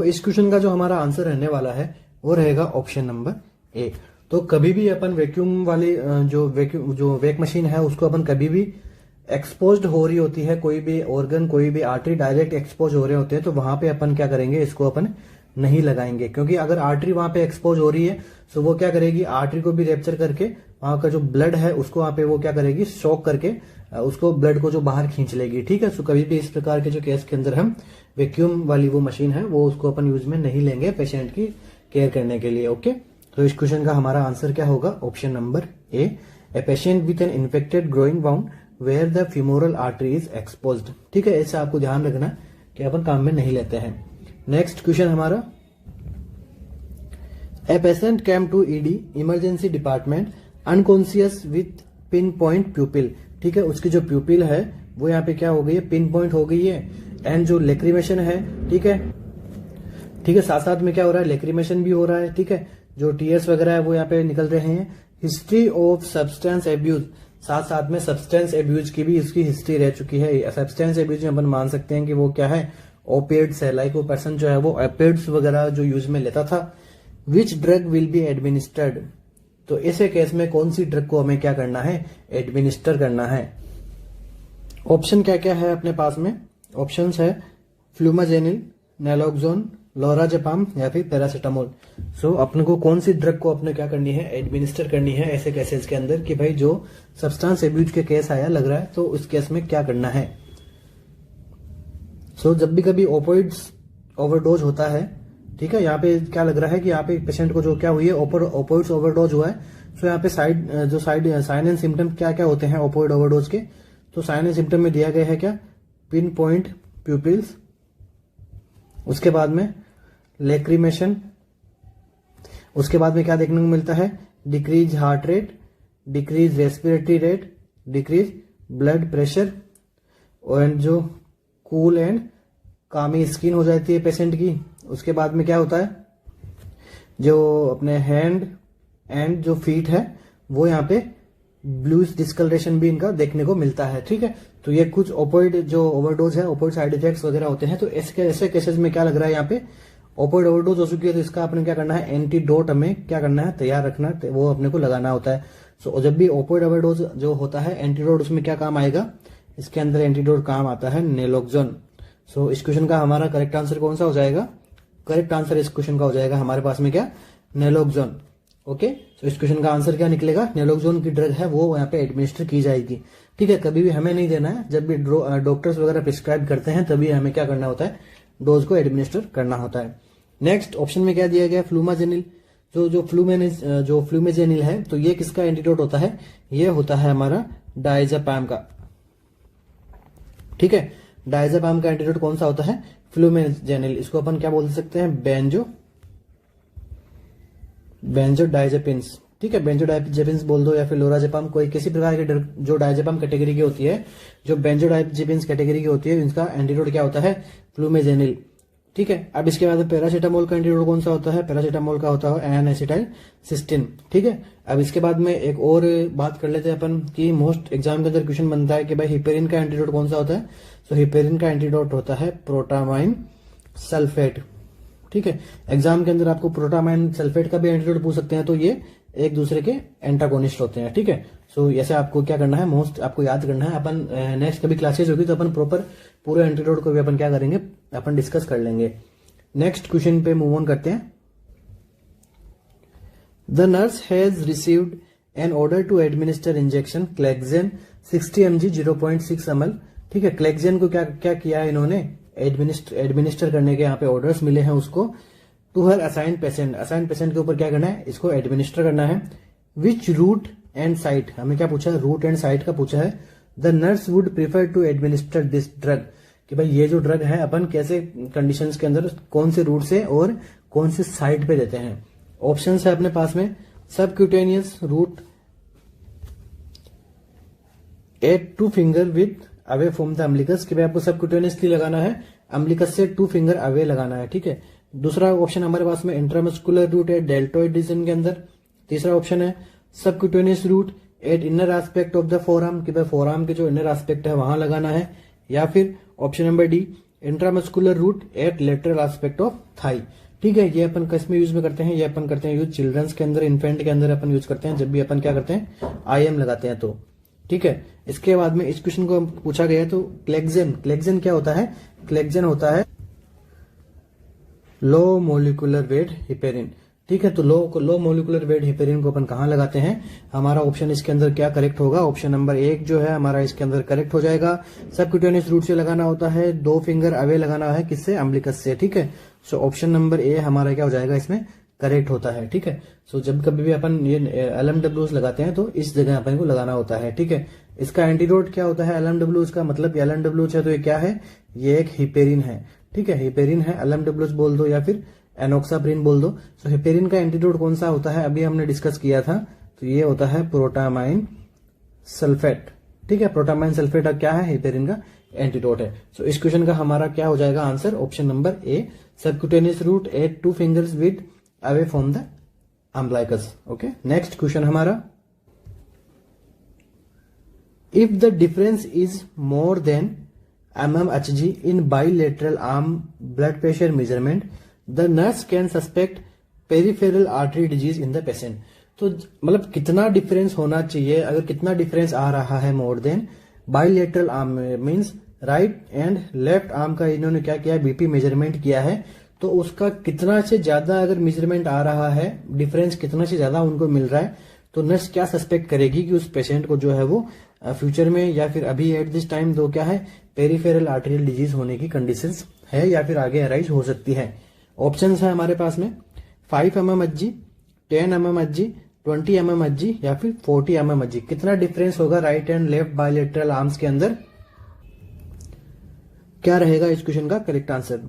Speaker 1: इस क्वेश्चन का जो हमारा आंसर रहने वाला है वो रहेगा ऑप्शन नंबर ए। तो कभी भी अपन वैक्यूम वाली जो वेक मशीन है उसको अपन कभी भी एक्सपोज्ड हो रही होती है, कोई भी ऑर्गन, कोई भी आर्टरी डायरेक्ट एक्सपोज हो रहे होते हैं, तो वहां पे अपन क्या करेंगे, इसको अपन नहीं लगाएंगे। क्योंकि अगर आर्टरी वहां पे एक्सपोज हो रही है तो वो क्या करेगी, आर्टरी को भी रेप्चर करके वहां का जो ब्लड है उसको वहां पे वो क्या करेगी, शॉक करके उसको ब्लड को जो बाहर खींच लेगी, ठीक है। सो कभी भी इस प्रकार के जो केस के अंदर हम वैक्यूम वाली वो मशीन है वो उसको अपन यूज में नहीं लेंगे पेशेंट की केयर करने के लिए, ओके। तो इस क्वेश्चन का हमारा आंसर क्या होगा, option number A, a patient with an infected groin wound where the femoral artery is exposed, ठीक है। ऐसा आपको ध्यान रखना कि अपन काम में नहीं लेते हैं। नेक्स्ट क्वेश्चन हमारा, a patient came to ED emergency department unconscious with pin point pupil, ठीक है। उसकी जो प्यूपिल है वो यहाँ पे क्या हो गई है, पिन पॉइंट हो गई है, एंड जो लेक्रीमेशन है, ठीक है, ठीक है, साथ साथ में क्या हो रहा है, लेक्रीमेशन भी हो रहा है, ठीक है, जो टीयर्स वगैरह है वो यहाँ पे निकल रहे हैं। हिस्ट्री ऑफ सब्सटेंस एब्यूज, साथ साथ में सब्सटेंस एब्यूज की भी इसकी हिस्ट्री रह चुकी है। सब्सटेंस एब्यूज में अपन मान सकते हैं कि वो क्या है, ओपिएड्स है, लाइक वो पर्सन जो है वो ओपिएड्स वगैरह जो यूज में लेता था। Which drug will be administered, तो ऐसे केस में कौन सी ड्रग को हमें क्या करना है, एडमिनिस्टर करना है। ऑप्शन क्या क्या है अपने पास में, ऑप्शंस है फ्लूमाजेनिल, नैलोक्सोन, लोराजेपाम या फिर पैरासीटामोल। अपने को कौन सी ड्रग को अपने क्या करनी है, एडमिनिस्टर करनी है ऐसे केसेस के अंदर कि भाई जो सब्सटेंस एब्यूज के केस आया लग रहा है तो उस केस में क्या करना है। जब भी कभी ओपियोइड्स ओवरडोज होता है, ठीक है, यहाँ पे क्या लग रहा है कि यहाँ पे पेशेंट को जो क्या हुई है, ओपियोइड्स ओवरडोज हुआ है। यहाँ पे साइन एंड सिम्टम क्या क्या होते हैं ओपियोइड ओवरडोज के, तो साइन एंड सिम्टम में दिया गया है क्या, पिन पॉइंट प्यूपिल्स, उसके बाद में लेक्रीमेशन, उसके बाद में क्या देखने को मिलता है, decrease heart rate, decrease respiratory rate, decrease blood pressure, और जो कूल एंड कामी स्किन हो जाती है पेशेंट की। उसके बाद में क्या होता है, जो अपने हैंड एंड जो फीट है वो यहाँ पे ब्लूज डिस्कलरेशन भी इनका देखने को मिलता है, ठीक है। तो ये कुछ ओपियोइड जो ओवरडोज है, ओपियोइड साइड इफेक्ट्स वगैरह होते हैं। तो ऐसे केसेस में क्या लग रहा है, यहाँ पे ओपियोइड ओवरडोज हो चुकी है तो इसका अपने क्या करना है, एंटीडोट हमें क्या करना है, तैयार रखना, वो अपने को लगाना होता है। जब भी ओपियोइड ओवरडोज जो होता है, एंटीडोट उसमें क्या काम आएगा, इसके अंदर एंटीडोट काम आता है नेलोक्सोन। इस क्वेश्चन का हमारा करेक्ट आंसर कौन सा हो जाएगा, करेक्ट आंसर इस क्वेश्चन का हो जाएगा हमारे पास में क्या, नेलोक्सोन। ओके, तो इस क्वेश्चन का आंसर क्या निकलेगा, नेलोक्सोन की ड्रग है वो यहाँ पे एडमिनिस्टर की जाएगी। ठीक है, कभी भी हमें नहीं देना है, जब भी डॉक्टर्स वगैरह प्रिस्क्राइब करते हैं तभी हमें क्या करना होता है, डोज को एडमिनिस्टर करना होता है। नेक्स्ट ऑप्शन में क्या दिया गया, फ्लूमाजेनिल। जो फ्लूमेजेनिल है तो ये किसका एंटीडोट होता है, ये होता है हमारा डायजेपाम का। ठीक है, डायजेपाम का एंटीडोट कौन सा होता है, फ्लूमेजेनिल। इसको अपन क्या बोल सकते हैं, बेंजोडाइजेपिन्स। ठीक है, बेंजोडाइजेपिन्स बोल दो या फिर लोराजेपाम, कोई किसी प्रकार की जो डायजेपाम कैटेगरी की होती है, जो बेंजोडाइजेपिन्स कैटेगरी की होती है, इनका एंटीडोट क्या होता है, फ्लूमेजेनिल। ठीक है, अब इसके बाद पैरासीटामोल का एंटीडोट कौन सा होता है, पैरासीटामोल का होता है एन एसिटाइल सिस्टीन। ठीक है, अब इसके बाद में एक और बात कर लेते हैं अपन कि मोस्ट एग्जाम के अंदर क्वेश्चन बनता है कि भाई हिपेरिन का एंटीडोट कौन सा होता है, तो हिपेरिन का एंटीडोट होता है प्रोटामाइन सल्फेट। ठीक है, एग्जाम के अंदर आपको प्रोटामाइन सल्फेट का भी एंटीडोट पूछ सकते हैं, तो ये एक दूसरे के एंटागोनिस्ट होते हैं। ठीक है, सो ऐसे आपको क्या करना है, मोस्ट आपको याद करना है। अपन नेक्स्ट कभी क्लासेज होगी तो अपन प्रॉपर पूरे एंटीडोट को भी अपन क्या करेंगे, अपन डिस्कस कर लेंगे। नेक्स्ट क्वेश्चन पे मूव ऑन करते हैं। The nurse has received an order to administer injection Clexane 60 mg 0.6 ml। ठीक है, क्लेक्जेन को क्या क्या किया है इन्होंने, एडमिनिस्टर करने के यहाँ पे ऑर्डर्स मिले हैं उसको, to her assigned patient. Assigned patient के ऊपर क्या करना है, इसको एडमिनिस्टर करना है। विच रूट एंड साइट, हमें क्या पूछा है, रूट एंड साइट का पूछा है। The nurse would prefer to administer this drug, कि भाई ये जो ड्रग है अपन कैसे कंडीशंस के अंदर कौन से रूट से और कौन से साइट पे देते हैं। ऑप्शंस है अपने पास में, subcutaneous route at 2 finger with away from the umbilicus, कि भाई आपको सबक्यूटेनियसली लगाना है, अम्बिलिकस से 2 फिंगर अवे लगाना है। ठीक है, दूसरा ऑप्शन हमारे पास में इंट्रामस्कुलर रूट है डेल्टोइड रीजन के अंदर। तीसरा ऑप्शन है subcutaneous route at inner aspect of the forearm, कि भाई फोरआर्म के जो इनर एस्पेक्ट है वहां लगाना है। या फिर option number D intramuscular route at lateral aspect of thigh. ठीक है, ये अपन किस में यूज में करते हैं, ये अपन करते हैं यूज चिल्ड्रंस के अंदर, इन्फेंट के अंदर अपन यूज करते हैं जब भी अपन क्या करते हैं, IM लगाते हैं तो। ठीक है, इसके बाद में इस क्वेश्चन को पूछा गया है तो क्लेक्जेन क्या होता है, क्लेक्जेन होता है लो मोलिकुलर वेट हिपेरिन। ठीक है, तो लो मोलिकुलर वेट हिपेरिन को अपन कहां लगाते हैं, हमारा ऑप्शन इसके अंदर क्या करेक्ट होगा, ऑप्शन नंबर 1 जो है हमारा इसके अंदर करेक्ट हो जाएगा। सबक्यूटेनियस रूट से लगाना होता है, 2 फिंगर अवे लगाना है किससे, अम्बिलिकस से। ठीक है, सो ऑप्शन नंबर ए हमारा क्या हो जाएगा, इसमें करेक्ट होता है। ठीक है, सो जब कभी भी अपन ये LMW लगाते हैं तो इस जगह अपन को लगाना होता है। ठीक है, इसका एंटीडोट क्या होता है, LMW का मतलब LMW है तो ये क्या है, ये एक हिपेरिन है। ठीक है, हिपेरिन है, LMW बोल दो या फिर एनोक्साप्रिन बोल दो। सो हिपेरिन का एंटीडोट कौन सा होता है, अभी हमने डिस्कस किया था, तो ये होता है प्रोटामाइन सल्फेट। ठीक है, प्रोटामाइन सल्फेट क्या है, हिपेरिन का एंटीडोट है। सो इस क्वेश्चन का हमारा क्या हो जाएगा answer, option number A, subcutaneous route at 2 fingers with away from the umbilicus. Okay, next question हमारा, if the difference is more than mmHg in bilateral arm blood pressure measurement, the nurse can suspect peripheral artery disease in the patient। तो मतलब कितना difference होना चाहिए, अगर कितना difference आ रहा है more than, bilateral arm means right and left arm का इन्होंने क्या किया, BP मेजरमेंट किया है, तो उसका कितना से ज्यादा अगर मेजरमेंट आ रहा है, डिफरेंस कितना से ज्यादा उनको मिल रहा है, तो नर्स क्या सस्पेक्ट करेगी कि उस पेशेंट को जो है वो फ्यूचर में या फिर अभी एट दिस टाइम तो क्या है, पेरिफेरल आर्टेरियल डिजीज होने की कंडीशंस है या फिर आगे अराइज हो सकती है। ऑप्शंस है हमारे पास में 5 mmHg, 10 mmHg, 20 mmHg या फिर 40 mmHg। कितना डिफरेंस होगा right and left bilateral arms के अंदर, क्या रहेगा इस क्वेश्चन का करेक्ट आंसर।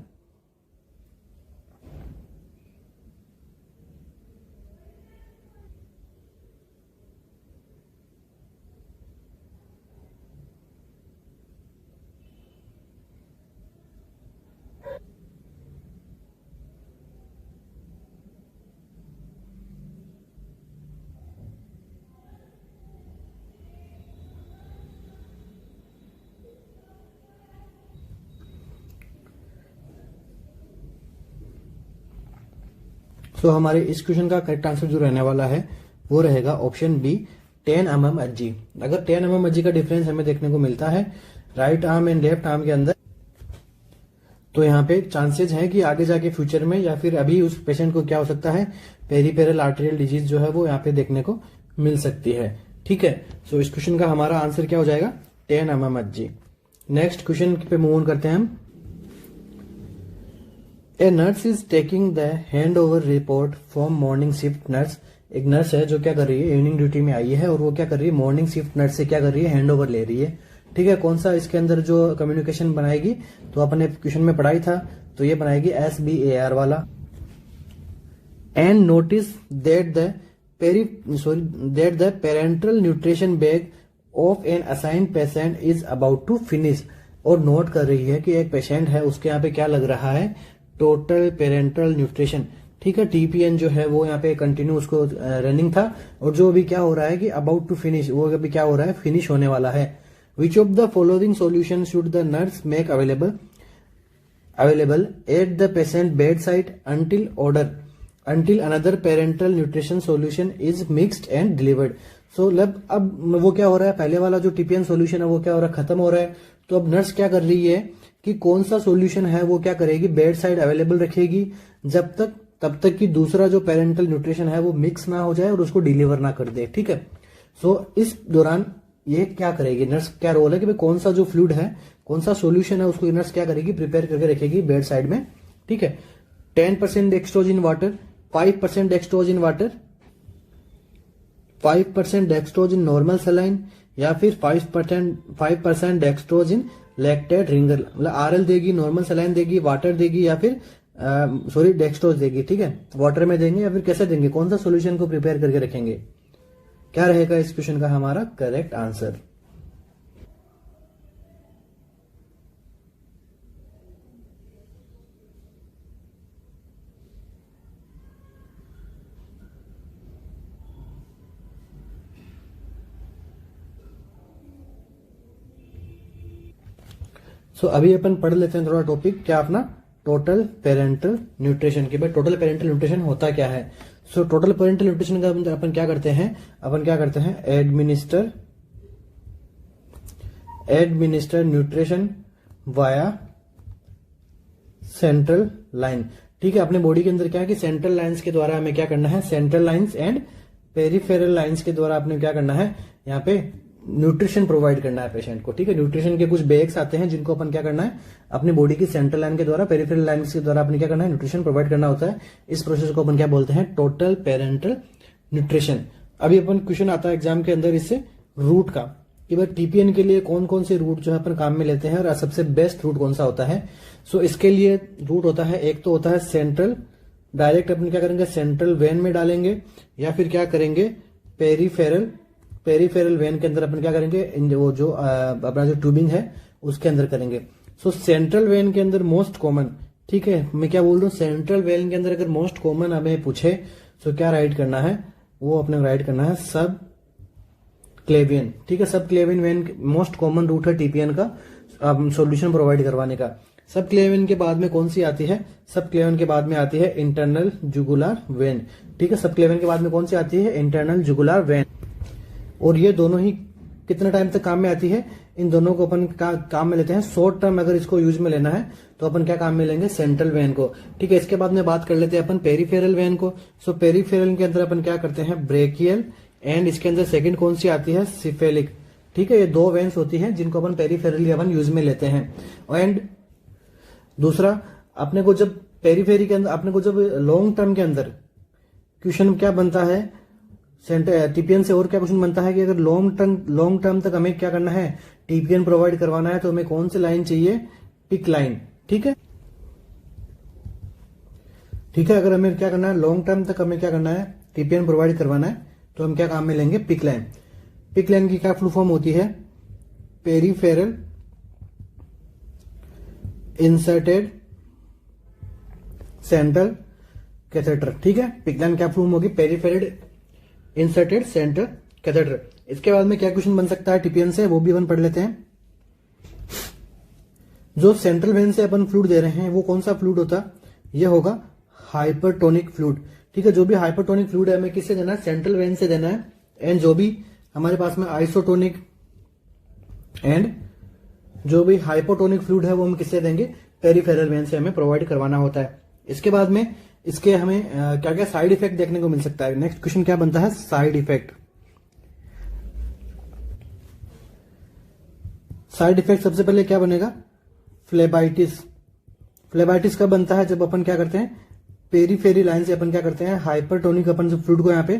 Speaker 1: तो हमारे इस क्वेश्चन का करेक्ट आंसर जो रहने वाला है वो रहेगा ऑप्शन बी 10 mmHg। अगर 10 mmHg का डिफरेंस हमें देखने को मिलता है right arm and left arm के अंदर, तो यहाँ पे चांसेस है कि आगे जाके फ्यूचर में या फिर अभी उस पेशेंट को क्या हो सकता है, पेरिफेरल आर्टेरियल डिजीज जो है वो यहाँ पे देखने को मिल सकती है। ठीक है, सो इस क्वेश्चन का हमारा आंसर क्या हो जाएगा, 10 mm जी। नेक्स्ट क्वेश्चन पे मूव ऑन करते हैं हम। A nurse is taking the hand over report from morning shift nurse. एक नर्स है जो क्या कर रही है, इवनिंग ड्यूटी में आई है और वो क्या कर रही है, मॉर्निंग शिफ्ट नर्स से क्या कर रही है, हैंड ओवर ले रही है। ठीक है, कौन सा इसके अंदर जो कम्युनिकेशन बनाएगी, तो अपने क्वेश्चन में पढ़ाई था, तो ये बनाएगी SBAR वाला। And notice that the parenteral nutrition bag of an assigned patient is about to finish. और नोट कर रही है कि एक पेशेंट है, उसके यहाँ पे क्या लग रहा है, टोटल पेरेंटल न्यूट्रिशन। ठीक है, TPN जो है वो यहाँ पे कंटिन्यू उसको रनिंग था, और जो अभी क्या हो रहा है कि अबाउट टू फिनिश, वो अभी क्या हो रहा है, फिनिश होने वाला है। Which of the following solution should the nurse make available at the patient bedside until another parental nutrition solution is mixed and delivered? So अब वो क्या हो रहा है, पहले वाला जो TPN solution है वो क्या हो रहा है, खत्म हो रहा है। तो अब नर्स क्या कर रही है कि कौन सा solution है वो क्या करेगी, बेड साइड अवेलेबल रखेगी तब तक कि दूसरा जो पेरेंटल न्यूट्रिशन है वो मिक्स ना हो जाए और उसको डिलीवर ना कर दे। ठीक है, सो इस दौरान ये क्या करेगी नर्स, क्या रोल है कि भाई कौन सा जो फ्लूइड है, कौन सा सॉल्यूशन है, उसको नर्स क्या करेगी, प्रिपेयर करके रखेगी बेड साइड में। ठीक है, 10% dextrose in water, 5% dextrose in water, 5% dextrose in normal saline, या फिर 5% डेक्सट्रोज इन लैक्टेट रिंगर। मतलब RL देगी, नॉर्मल सलाइन देगी, वाटर देगी, या फिर डेक्सट्रोज देगी। ठीक है, वाटर में देंगे या फिर कैसे देंगे, कौन सा सोल्यूशन को प्रिपेयर करके रखेंगे, क्या रहेगा इस क्वेश्चन का हमारा करेक्ट आंसर। सो अभी अपन पढ़ लेते हैं थोड़ा टॉपिक, क्या अपना टोटल पेरेंटल न्यूट्रिशन की। भाई टोटल पेरेंटल न्यूट्रिशन होता क्या है। सो टोटल पेरेंटल न्यूट्रिशन का अपन क्या करते हैं, administer nutrition via central line. ठीक है, अपने बॉडी के अंदर क्या है कि सेंट्रल लाइंस के द्वारा हमें क्या करना है, central lines and peripheral lines के द्वारा आपने क्या करना है, यहाँ पे न्यूट्रिशन प्रोवाइड करना है पेशेंट को। ठीक है, न्यूट्रिशन के कुछ बैग्स आते हैं जिनको अपन क्या करना है, अपनी बॉडी की सेंट्रल लाइन के द्वारा, पेरिफेरल लाइन के द्वारा अपने क्या करना है, न्यूट्रिशन प्रोवाइड करना होता है। इस प्रोसेस को अपन क्या बोलते हैं, टोटल पेरेंटल न्यूट्रिशन। अभी अपन क्वेश्चन आता है एग्जाम के अंदर इससे रूट का, कि भाई TPN के लिए कौन कौन से रूट जो है अपन काम में लेते हैं और सबसे बेस्ट रूट कौन सा होता है। सो इसके लिए रूट होता है, एक तो होता है सेंट्रल, डायरेक्ट अपन क्या करेंगे, सेंट्रल वेन में डालेंगे, या फिर क्या करेंगे, पेरिफेरल वेन के अंदर अपन क्या करेंगे, वो जो अपना जो ट्यूबिंग है उसके अंदर करेंगे। सो सेंट्रल वेन के अंदर मोस्ट कॉमन, ठीक है, मैं क्या बोल रहा हूँ, सेंट्रल वेन के अंदर अगर मोस्ट कॉमन हमें पूछे तो क्या राइट करना है, वो अपने राइट करना है सब क्लेवियन। ठीक है, subclavian vein most common route है TPN का सॉल्यूशन प्रोवाइड करवाने का। सब क्लेवियन के बाद में कौन सी आती है, सब क्लेवियन के बाद में आती है इंटरनल जुगुलर वेन। ठीक है, सब क्लेवियन के बाद में कौन सी आती है, इंटरनल जुगुलर वेन। और ये दोनों ही कितना टाइम तक काम में आती है, इन दोनों को अपन काम में लेते हैं शॉर्ट टर्म। अगर इसको यूज में लेना है तो अपन क्या काम में लेंगे, सेंट्रल वेन को। ठीक है, इसके बाद में बात कर लेते हैं अपन पेरिफेरल वेन को। सो पेरिफेरल के अंदर अपन क्या करते हैं, ब्रेकियल, एंड इसके अंदर सेकंड कौन सी आती है, सिफेलिक। ठीक है, ये दो वेन्स होती हैं जिनको अपन पेरिफेरली अपन यूज में लेते हैं। एंड दूसरा, अपने को जब पेरिफेरी के अंदर, अपने को जब लॉन्ग टर्म के अंदर क्वेश्चन क्या बनता है, TPN से और क्या क्वेश्चन बनता है कि अगर लॉन्ग टर्म तक हमें क्या करना है, TPN प्रोवाइड करवाना है, तो हमें कौन सी लाइन चाहिए, पिक लाइन। ठीक है, अगर हमें क्या करना है, लॉन्ग टर्म तक हमें क्या करना है, TPN प्रोवाइड करवाना है, तो हम क्या काम में लेंगे, पिक लाइन। पिक लाइन की क्या फुल फॉर्म होती है, पेरिफेरल इंसर्टेड सेंट्रल कैथेटर। ठीक है, पिक लाइन क्या फॉर्म होगी, पेरिफेरल इंसर्टेड सेंट्रल कैथेटर। इसके बाद में क्या क्वेश्चन बन सकता है TPN से, वो भी अपन पढ़ लेते हैं। जो सेंट्रल वेन से अपन फ्लूइड दे रहे हैं वो कौन सा फ्लूइड होता, ये होगा हाइपरटोनिक फ्लूइड। ठीक है, जो भी हाइपरटोनिक फ्लूइड है हमें किससे देना है, सेंट्रल वेन से देना है। एंड जो भी हमारे पास में आइसोटोनिक एंड जो भी हाइपोटोनिक फ्लूइड है वो हम किससे देंगे, पेरिफेरल वेन से हमें प्रोवाइड करवाना होता है। इसके बाद में इसके हमें क्या क्या साइड इफेक्ट देखने को मिल सकता है। नेक्स्ट क्वेश्चन क्या बनता है, साइड इफेक्ट। साइड इफेक्ट सबसे पहले क्या बनेगा, फ्लेबाइटिस। फ्लेबाइटिस कब बनता है, जब अपन क्या करते हैं पेरीफेरी लाइन से अपन क्या करते हैं हाइपरटोनिक अपन जो फ्लूइड को यहाँ पे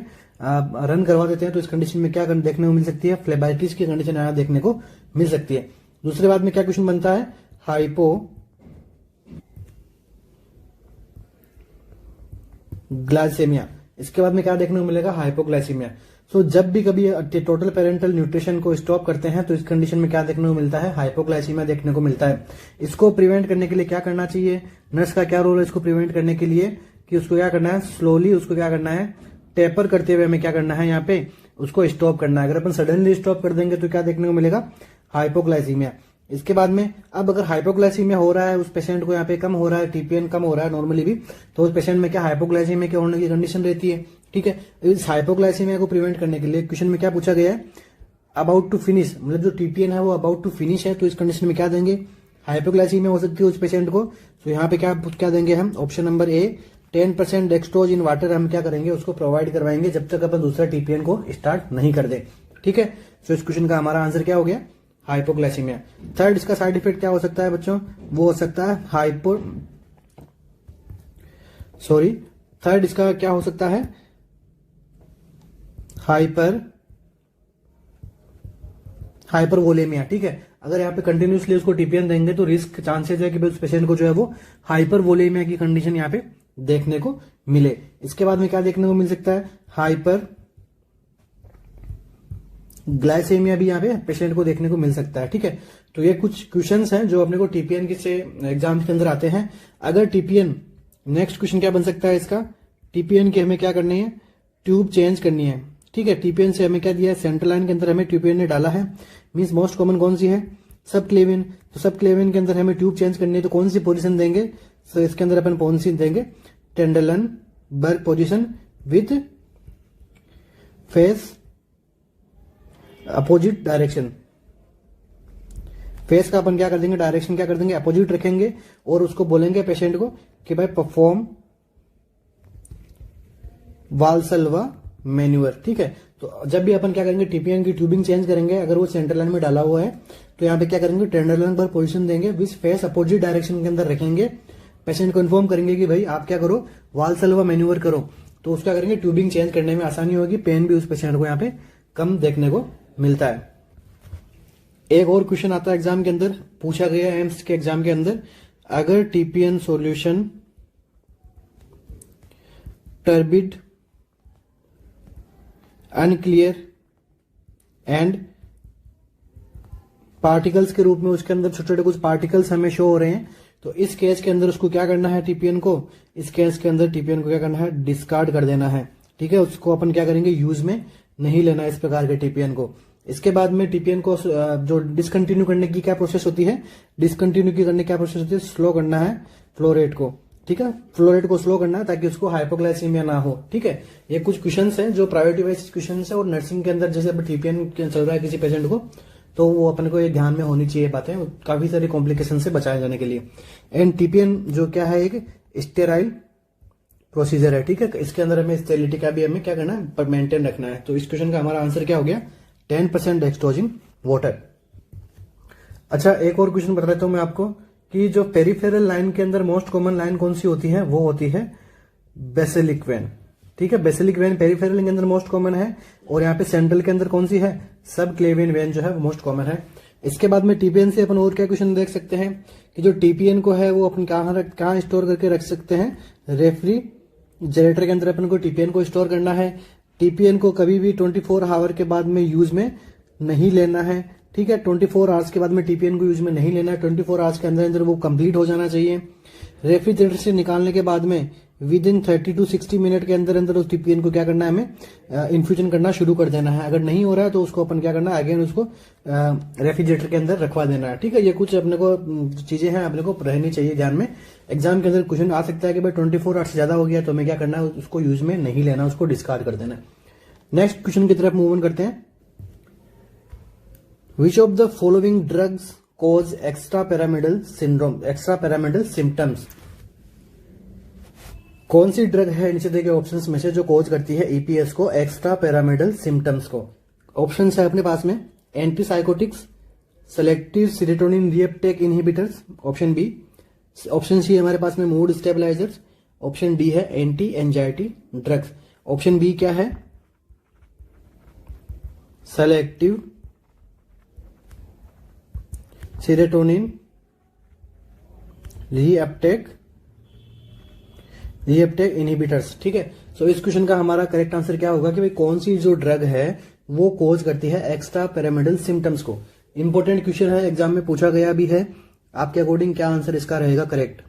Speaker 1: रन करवा देते हैं, तो इस कंडीशन में क्या देखने को मिल सकती है, फ्लेबाइटिस की कंडीशन यहाँ देखने को मिल सकती है। दूसरे बाद में क्या क्वेश्चन बनता है, हाइपोग्लाइसेमिया। इसके बाद में क्या देखने को मिलेगा, हाइपोग्लाइसीमिया। सो जब भी कभी टोटल पेरेंटल न्यूट्रिशन को स्टॉप करते हैं तो इस कंडीशन में क्या देखने को मिलता है, हाइपोग्लाइसीमिया देखने को मिलता है। इसको प्रिवेंट करने के लिए क्या करना चाहिए, नर्स का क्या रोल है इसको प्रिवेंट करने के लिए, कि उसको क्या करना है, स्लोली उसको क्या करना है, टेपर करते हुए हमें क्या करना है, यहाँ पे उसको स्टॉप करना है। अगर अपन सडनली स्टॉप कर देंगे तो क्या देखने को मिलेगा, हाइपोग्लाइसीमिया। इसके बाद में अब अगर हाइपोग्लाइसीमिया हो रहा है, उस पेशेंट को यहाँ पे कम हो रहा है, टीपीएन कम हो रहा है नॉर्मली भी, तो उस पेशेंट में क्या हाइपोग्लाइसीमिया के होने की कंडीशन रहती है। ठीक है, इस हाइपोग्लाइसीमिया को प्रिवेंट करने के लिए क्वेश्चन में क्या पूछा गया है, अबाउट टू फिनिश, मतलब जो टीपीएन है वो अबाउट टू फिनिश है, तो इस कंडीशन में क्या देंगे, हाइपोग्लाइसीमिया हो सकती है उस पेशेंट को। तो यहाँ पे क्या देंगे हम, option number A 10% dextrose in water हम क्या करेंगे, उसको प्रोवाइड करवाएंगे जब तक अपन दूसरा टीपीएन को स्टार्ट नहीं कर दे। ठीक है, तो इस क्वेश्चन का हमारा आंसर क्या हो गया, हाइपोग्लाइसीमिया। थर्ड इसका साइड इफेक्ट क्या हो सकता है बच्चों, वो हो सकता है थर्ड इसका क्या हो सकता है, हाइपरवोलेमिया। ठीक है, अगर यहाँ पे कंटिन्यूसली उसको टीपीएन देंगे तो रिस्क चांसेस है कि उस पेशेंट को जो है वो हाइपरवोलेमिया की कंडीशन यहाँ पे देखने को मिले। इसके बाद में क्या देखने को मिल सकता है, हाइपर ग्लाइसेमिया भी यहाँ पे पेशेंट को देखने को मिल सकता है। ठीक है, तो ये कुछ क्वेश्चंस हैं जो अपने को टीपीएन के से एग्जाम के अंदर आते हैं। अगर टीपीएन, नेक्स्ट क्वेश्चन क्या बन सकता है इसका, टीपीएन की हमें क्या करनी है, ट्यूब चेंज करनी है। ठीक है, टीपीएन से हमें क्या दिया है, सेंट्रल लाइन के अंदर हमें टीपीएन ने डाला है, मींस मोस्ट कॉमन कौन सी है, सब क्लेविन। तो सब क्लेविन के अंदर हमें ट्यूब चेंज करनी है, तो कौन सी पोजीशन देंगे, तो इसके अंदर अपन कौन सी देंगे, Trendelenburg position with face opposite direction. Face का अपन क्या कर देंगे, डायरेक्शन क्या कर देंगे, अपोजिट रखेंगे, और उसको बोलेंगे पेशेंट को कि भाई परफॉर्म वाल्सल्वा मैन्यूअर। ठीक है, तो जब भी अपन क्या करेंगे, टीपीएन की ट्यूबिंग चेंज करेंगे, अगर वो सेंट्रल लाइन में डाला हुआ है तो यहाँ पे क्या करेंगे, टेंडरलाइन पर पोजीशन देंगे, विद फेस अपोजिट डायरेक्शन के अंदर रखेंगे, पेशेंट को इन्फॉर्म करेंगे कि भाई आप क्या करो, वाल्सल्वा मैन्यूअर करो, तो उसका करेंगे ट्यूबिंग चेंज करने में आसानी होगी, पेन भी उस पेशेंट को यहाँ पे कम देखने को मिलता है। एक और क्वेश्चन आता है एग्जाम के अंदर, पूछा गया एम्स के एग्जाम के अंदर, अगर TPN solution turbid, unclear and particles के रूप में उसके अंदर छोटे छोटे कुछ पार्टिकल्स हमें शो हो रहे हैं, तो इस केस के अंदर उसको क्या करना है, टीपीएन को, इस केस के अंदर टीपीएन को क्या करना है, डिस्कार्ड कर देना है। ठीक है, उसको अपन क्या करेंगे, यूज में नहीं लेना इस प्रकार के टीपीएन को। इसके बाद में टीपीएन को जो डिसकंटिन्यू करने की क्या प्रोसेस होती है, डिसकंटिन्यू करने की क्या प्रोसेस होती है, स्लो करना है फ्लो रेट को। ठीक है, फ्लो रेट को स्लो करना है ताकि उसको हाइपोग्लाइसीमिया ना हो। ठीक है, ये कुछ क्वेश्चंस हैं जो प्रायोरिटी वाइज क्वेश्चंस है, और नर्सिंग के अंदर जैसे टीपीएन चल रहा है किसी पेशेंट को, तो वो अपन को ये ध्यान में होनी चाहिए बातें, काफी सारी कॉम्प्लिकेशन से बचाए जाने के लिए। एंड टीपीएन जो क्या है, एक स्टेराइल प्रोसीजर है। ठीक है, इसके अंदर हमें स्टेरिलिटी का भी हमें क्या करना है, पर मेंटेन रखना है। तो इस क्वेश्चन का हमारा आंसर क्या हो गया, 10% डेक्सट्रोज इन वाटर। अच्छा, एक और क्वेश्चन बता देता हूं मैं आपको कि जो पेरिफेरल लाइन के अंदर मोस्ट कॉमन लाइन कौन सी होती है, वो होती है बेसिलिक वेन। ठीक है, बेसिलिक वेन पेरिफेरल के अंदर मोस्ट कॉमन है, और यहाँ पे सेंट्रल के अंदर कौन सी है, सब क्लेवियन वेन जो है वो मोस्ट कॉमन है। इसके बाद में टीपीएन से अपन और क्या क्वेश्चन देख सकते हैं कि जो टीपीएन को है वो अपन कहाँ स्टोर करके रख सकते हैं, रेफ्रिजरेटर के अंदर अपन को टीपीएन को स्टोर करना है। टीपीएन को कभी भी 24 आवर के बाद में यूज में नहीं लेना है। ठीक है, 24 आवर्स के बाद में टीपीएन को यूज में नहीं लेना है, 24 आवर्स के अंदर अंदर वो कंप्लीट हो जाना चाहिए। रेफ्रिजरेटर से निकालने के बाद में विद इन 30 to 60 मिनट के अंदर अंदर उस टीपीएन को क्या करना है, हमें इन्फ्यूजन करना शुरू कर देना है। अगर नहीं हो रहा है तो उसको अपन क्या करना है, अगेन उसको रेफ्रिजरेटर के अंदर रखवा देना है। ठीक है, ये कुछ अपने को चीजें हैं अपने को रहनी चाहिए ध्यान में। एग्जाम के अंदर क्वेश्चन आ सकता है कि भाई 24 आवर्स से ज्यादा हो गया तो हमें क्या करना है, उसको यूज में नहीं लेना, उसको डिस्कार्ड कर देना है। नेक्स्ट क्वेश्चन की तरफ मूव ऑन करते हैं। Which of the following drugs cause extrapyramidal syndrome, extrapyramidal symptoms. कौन सी ड्रग है नीचे दिए गए ऑप्शंस में से जो कोज करती है ईपीएस को, एक्स्ट्रा पैरामिडल सिम्टम्स को? ऑप्शन है अपने पास में antipsychotics, selective serotonin reuptake inhibitors, option B. Option C हमारे पास में मूड स्टेबलाइजर्स, ऑप्शन डी है anti anxiety drugs. Option B क्या है? Selective serotonin reuptake inhibitors. ठीक है, सो इस क्वेश्चन का हमारा करेक्ट आंसर क्या होगा कि भाई कौन सी जो ड्रग है वो कोज करती है एक्स्ट्रा पैरामिडल सिम्टम्स को। इंपॉर्टेंट क्वेश्चन है, एग्जाम में पूछा गया भी है। आपके अकॉर्डिंग क्या आंसर इसका रहेगा करेक्ट?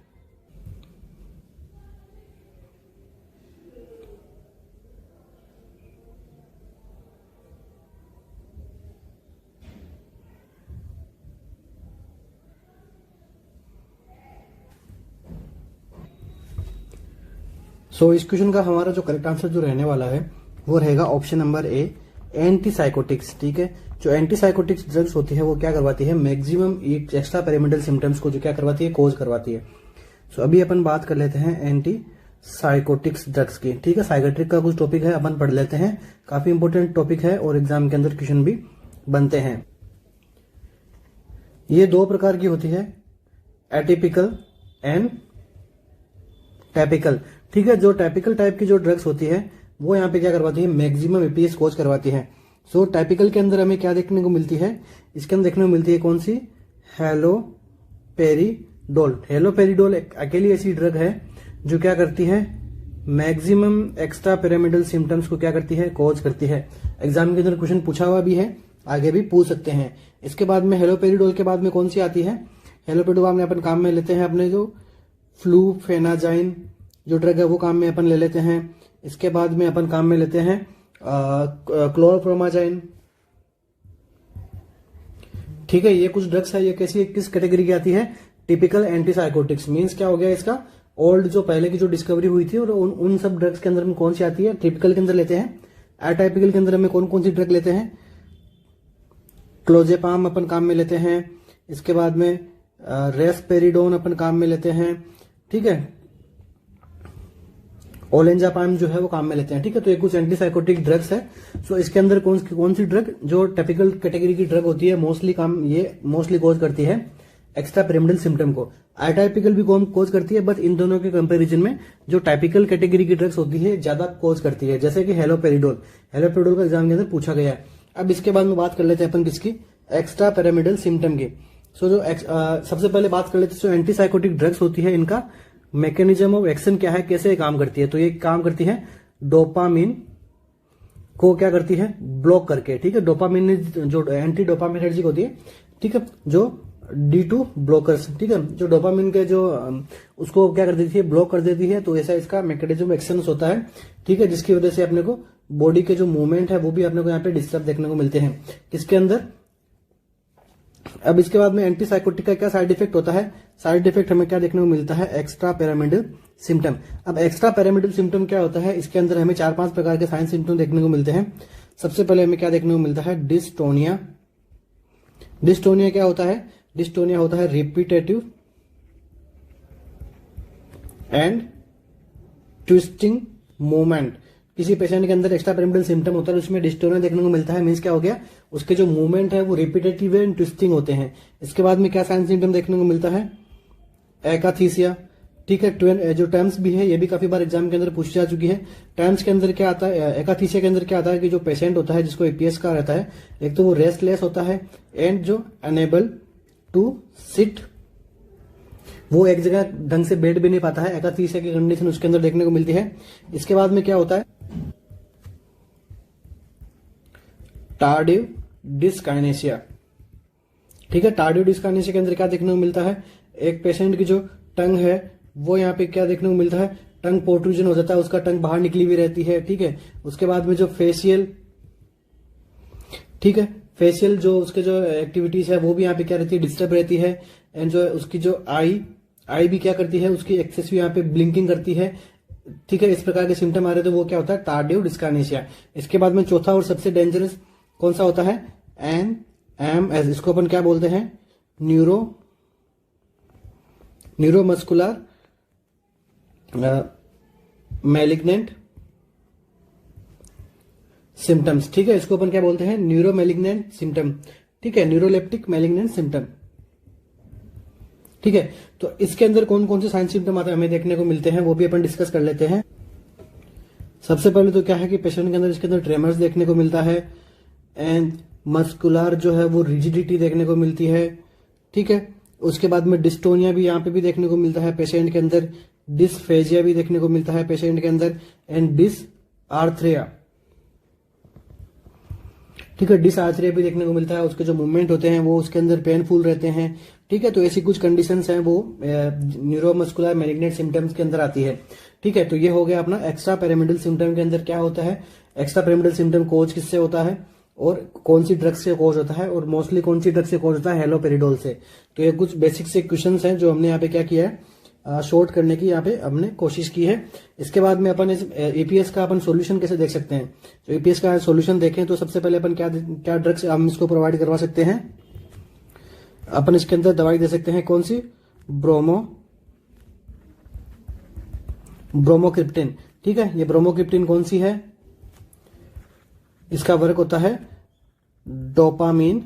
Speaker 1: सो इस क्वेश्चन का हमारा जो करेक्ट आंसर जो रहने वाला है वो रहेगा ऑप्शन नंबर ए, एंटीसाइकोटिक्स। ठीक है, जो एंटीसाइकोटिक्स ड्रग्स होती है वो क्या करवाती है? मैक्सिमम एक्स्ट्रा पैरामिडल सिम्टम्स को जो क्या करवाती है? कोज करवाती है। सो अभी अपन बात कर लेते हैं एंटीसाइकोटिक्स ड्रग्स की। ठीक है, साइकेट्रिक का कुछ टॉपिक है, अपन पढ़ लेते हैं। काफी इंपोर्टेंट टॉपिक है और एग्जाम के अंदर क्वेश्चन भी बनते हैं। ये दो प्रकार की होती है, एटिपिकल एंड टैपिकल। ठीक है, जो टाइपिकल टाइप की जो ड्रग्स होती है वो यहाँ पे क्या करवाती है? मैक्सिमम ईपीएस कोज करवाती है। सो टाइपिकल के अंदर हमें क्या देखने को मिलती है? इसके अंदर देखने को मिलती है कौन सी? हेलोपेरिडोल। हेलोपेरिडोल अकेली ऐसी ड्रग है जो क्या करती है? मैक्सिमम एक्स्ट्रा पिरामिडल सिम्टम्स को क्या करती है? कोज करती है। एग्जाम के अंदर क्वेश्चन पूछा हुआ भी है, आगे भी पूछ सकते हैं। इसके बाद में हेलोपेरिडोल के बाद में कौन सी आती है? हेलोपेरिडोल में अपन काम में लेते हैं अपने जो फ्लूफेनाजाइन जो ड्रग है वो काम में अपन ले लेते हैं। इसके बाद में अपन काम में लेते हैं क्लोरोप्रोमाजाइन। ठीक है, ये कुछ ड्रग्स है, ये कैसी किस कैटेगरी की आती है? Typical antipsychotics. मींस क्या हो गया इसका? ओल्ड जो पहले की जो डिस्कवरी हुई थी और उन सब ड्रग्स के अंदर में कौन सी आती है? टिपिकल के अंदर लेते हैं। एटाइपिकल के अंदर में कौन कौन सी ड्रग लेते हैं? क्लोजेपाम अपन काम में लेते हैं। इसके बाद में रेस्पेरिडोन अपन काम में लेते हैं। ठीक है, ओलेंजापाम जो है वो काम में लेते हैं। ठीक है, तो ये कुछ एंटीसाइकोटिक ड्रग्स है। सो इसके अंदर कौन सी ड्रग जो टिपिकल कैटेगरी की ड्रग होती है मोस्टली कोज करती है एक्स्ट्रा पिरामिडल सिम्टम को। एटाइपिकल भी कोज करती है, बट इन दोनों के कंपैरिजन में जो टाइपिकल कैटेगरी की ड्रग्स होती है ज्यादा कोज करती है, जैसे कि हेलोपेरिडोल। हेलोपेरिडोल का एग्जाम के अंदर पूछा गया है। अब इसके बाद में बात कर लेते हैं अपन किसकी? एक्स्ट्रा पिरामिडल सिम्टम की। सो जो सबसे पहले बात कर लेते हैं जो एंटीसाइकोटिक ड्रग्स होती है इनका मैकेनिज्म ऑफ एक्शन क्या है, कैसे काम करती है? तो ये काम करती है डोपामिन को क्या करती है? ब्लॉक करके। ठीक है, डोपामिन जो एंटी डोपामिनर्जिक होती है, ठीक है, जो D2 ब्लॉकर्स। ठीक है, जो डोपामिन के जो उसको क्या कर देती है? ब्लॉक कर देती है। तो ऐसा इसका मैकेनिज्म एक्शन होता है। ठीक है, जिसकी वजह से अपने को बॉडी के जो मूवमेंट है वो भी अपने को यहाँ पे डिस्टर्ब देखने को मिलते हैं। किसके अंदर? अब इसके बाद में एंटीसाइकोटिक का क्या साइड इफेक्ट होता है? साइड इफेक्ट हमें क्या देखने को मिलता है? Extra pyramidal symptom. अब एक्स्ट्रा पिरामिडल सिम्टम क्या होता है? इसके अंदर हमें 4-5 प्रकार के साइन सिम्टम देखने को मिलते हैं। सबसे पहले हमें क्या देखने को मिलता है? डिस्टोनिया। डिस्टोनिया क्या होता है? डिस्टोनिया होता है रिपीटेटिव एंड ट्विस्टिंग मूवमेंट। किसी पेशेंट के अंदर एक्स्ट्रा पिरामिडल सिम्टम होता है, उसमें डिस्टोनिया देखने को मिलता है। मीन्स क्या हो गया? उसके जो मूवमेंट है वो रिपीटेटिव एंड ट्विस्टिंग होते हैं। इसके बाद में क्या साइन सिम्टम देखने को मिलता है? एकाथीसिया। ठीक है, जो टर्म्स भी है ये भी काफी बार एग्जाम के अंदर पूछी जा चुकी है। टर्म्स के अंदर क्या आता है? एकाथीसिया के अंदर क्या आता है कि जो पेशेंट होता है जिसको एपीएस का रहता है, एक तो वो रेस्टलेस होता है एंड जो अनेबल टू सिट, वो एक जगह ढंग से बैठ भी नहीं पाता है। एकाथीसिया की कंडीशन उसके अंदर देखने को मिलती है। इसके बाद में क्या होता है? टार्डिव डिस्काइनेशिया। ठीक है, टार्डिव डिस्काइनेशिया के अंदर क्या देखने को मिलता है? एक पेशेंट की जो टंग है वो यहाँ पे क्या देखने को मिलता है? टंग पोर्ट्रूजन हो जाता है, उसका टंग बाहर निकली हुई रहती है। ठीक है, उसके बाद में जो फेशियल, ठीक है, फेशियल जो उसके जो एक्टिविटीज है वो भी यहाँ पे क्या रहती है? डिस्टर्ब रहती है। एंड जो उसकी जो आई भी क्या करती है? उसकी एक्सेसिव यहाँ पे ब्लिंकिंग करती है। ठीक है, इस प्रकार के सिम्टम आ रहे तो वो क्या होता है? टार्डिव डिस्काइनेशिया। इसके बाद में चौथा और सबसे डेंजरस कौन सा होता है? एनएमएस। इसको अपन क्या बोलते हैं? Neuromuscular malignant symptoms. ठीक है, इसको अपन क्या बोलते हैं, न्यूरो मैलिग्नेंट सिम्टम। ठीक है, न्यूरोलेप्टिक मैलिग्नेंट सिम्टम। ठीक है, तो इसके अंदर कौन कौन से साइन सिम्टम आते हैं हमें देखने को मिलते हैं, वो भी अपन डिस्कस कर लेते हैं। सबसे पहले तो क्या है कि पेशेंट के अंदर इसके अंदर ट्रेमर्स देखने को मिलता है, एंड मस्कुलर जो है वो रिजिडिटी देखने को मिलती है। ठीक है, उसके बाद में डिस्टोनिया भी यहाँ पे भी देखने को मिलता है पेशेंट के अंदर, डिस्फेजिया भी देखने को मिलता है पेशेंट के अंदर, एंड डिसआर्थरिया। ठीक है, डिसआर्थरिया भी देखने को मिलता है, उसके जो मूवमेंट होते हैं वो उसके अंदर पेनफुल रहते हैं। ठीक है, तो ऐसी कुछ कंडीशंस हैं वो न्यूरोमस्कुलर मैलिग्नेंट सिम्टम्स के अंदर आती है। ठीक है, तो ये हो गया अपना एक्स्ट्रा पैरामिडल सिम्टम के अंदर क्या होता है, एक्स्ट्रा पैरामिडल सिम्टम कोज किससे होता है और कौन सी ड्रग से कोज होता है, और मोस्टली कौन सी ड्रग से कोज होता है, हेलोपेरिडोल से। तो ये कुछ बेसिक से क्वेश्चंस हैं जो हमने यहाँ पे क्या किया है, शॉर्ट करने की यहाँ पे हमने कोशिश की है। इसके बाद में अपन इस एपीएस का अपन सॉल्यूशन कैसे देख सकते हैं। तो एपीएस का सॉल्यूशन देखें तो सबसे पहले अपन क्या ड्रग्स हम इसको प्रोवाइड करवा सकते हैं। अपन इसके अंदर दवाई दे सकते हैं कौन सी, ब्रोमोक्रिप्टिन। ठीक है, ये ब्रोमोक्रिप्टिन कौन सी है, इसका वर्क होता है डोपामीन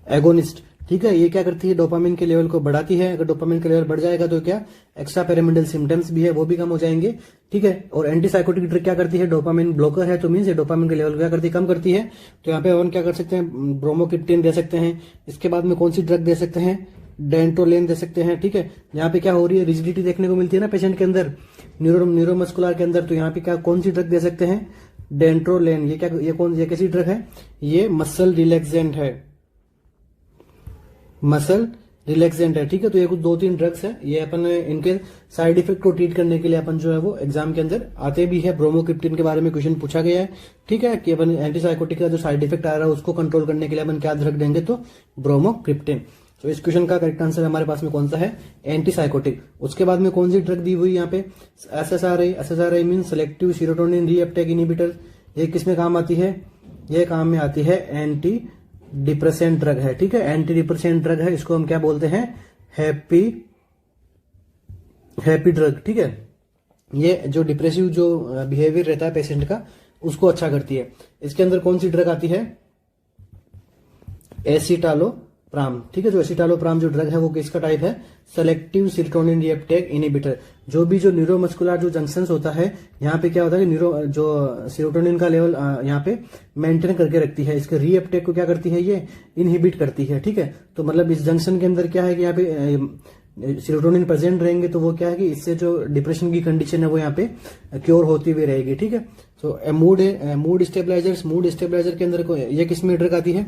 Speaker 1: एगोनिस्ट। ठीक है, ये क्या करती है, डोपामिन के लेवल को बढ़ाती है। अगर डोपामिन का लेवल बढ़ जाएगा तो क्या एक्स्ट्रा पैरामिडल सिम्टम्स भी है वो भी कम हो जाएंगे। ठीक है, और एंटीसाइकोटिक ड्रग क्या करती है, डोपामिन ब्लॉकर है तो मीन्स ये डोपामिन के लेवल क्या करती है, कम करती है। तो यहाँ पे अपन क्या कर सकते हैं, ब्रोमोक्रिप्टिन दे सकते हैं। इसके बाद में कौन सी ड्रग दे सकते हैं, डेंटोलेन दे सकते हैं। ठीक है, यहाँ पे क्या हो रही है, रिजिडिटी देखने को मिलती है ना पेशेंट के अंदर, न्यूरोमस्कुलर के अंदर। तो यहाँ पे क्या कौन सी ड्रग दे सकते हैं, डेंट्रोलेन। ये क्या, ये कैसी ड्रग है, ये मसल रिलैक्सेंट है, मसल रिलैक्सेंट है। ठीक है, तो ये कुछ 2-3 ड्रग्स है, ये अपन इनके साइड इफेक्ट को ट्रीट करने के लिए अपन जो है वो एग्जाम के अंदर आते भी है। ब्रोमोक्रिप्टिन के बारे में क्वेश्चन पूछा गया है। ठीक है, कि अपन एंटीसाइकोटिक का जो साइड इफेक्ट आ रहा है उसको कंट्रोल करने के लिए अपन क्या ड्रग देंगे, तो ब्रोमोक्रिप्टिन। तो इस क्वेश्चन का करेक्ट आंसर हमारे पास में कौन सा है, एंटीसाइकोटिक। उसके बाद में कौन सी ड्रग दी हुई यहाँ पे, SSRI mean selective serotonin reuptake inhibitor. ये किसमें काम आती है, ये काम में आती है एंटी डिप्रेसेंट ड्रग है। ठीक है, एंटी डिप्रेसेंट ड्रग है, इसको हम क्या बोलते हैं, हैप्पी ड्रग। ठीक है, ये जो डिप्रेसिव जो बिहेवियर रहता है पेशेंट का उसको अच्छा करती है। इसके अंदर कौन सी ड्रग आती है, एसिटालोप्राम। ठीक है, जो एसिटालोप्राम जो ड्रग है वो किसका टाइप है, सेलेक्टिव सीरोटोनिन रीअपटेक इनहिबिटर। जो भी जो न्यूरोमस्कुलर जो जंक्शंस होता है यहाँ पे क्या होता है, जो सीरोटोनिन का लेवल यहाँ पे मेंटेन करके रखती है, इसके रीअपटेक को क्या करती है, ये इनहिबिट करती है। ठीक है, तो मतलब इस जंक्शन के अंदर क्या है कि यहाँ पे सीरोटोनिन प्रेजेंट रहेंगे तो वो क्या है कि इससे जो डिप्रेशन की कंडीशन है वो यहाँ पे क्योर होती हुई रहेगी। ठीक है, तो मूड स्टेबलाइजर के अंदर ये किस में ड्रग आती है,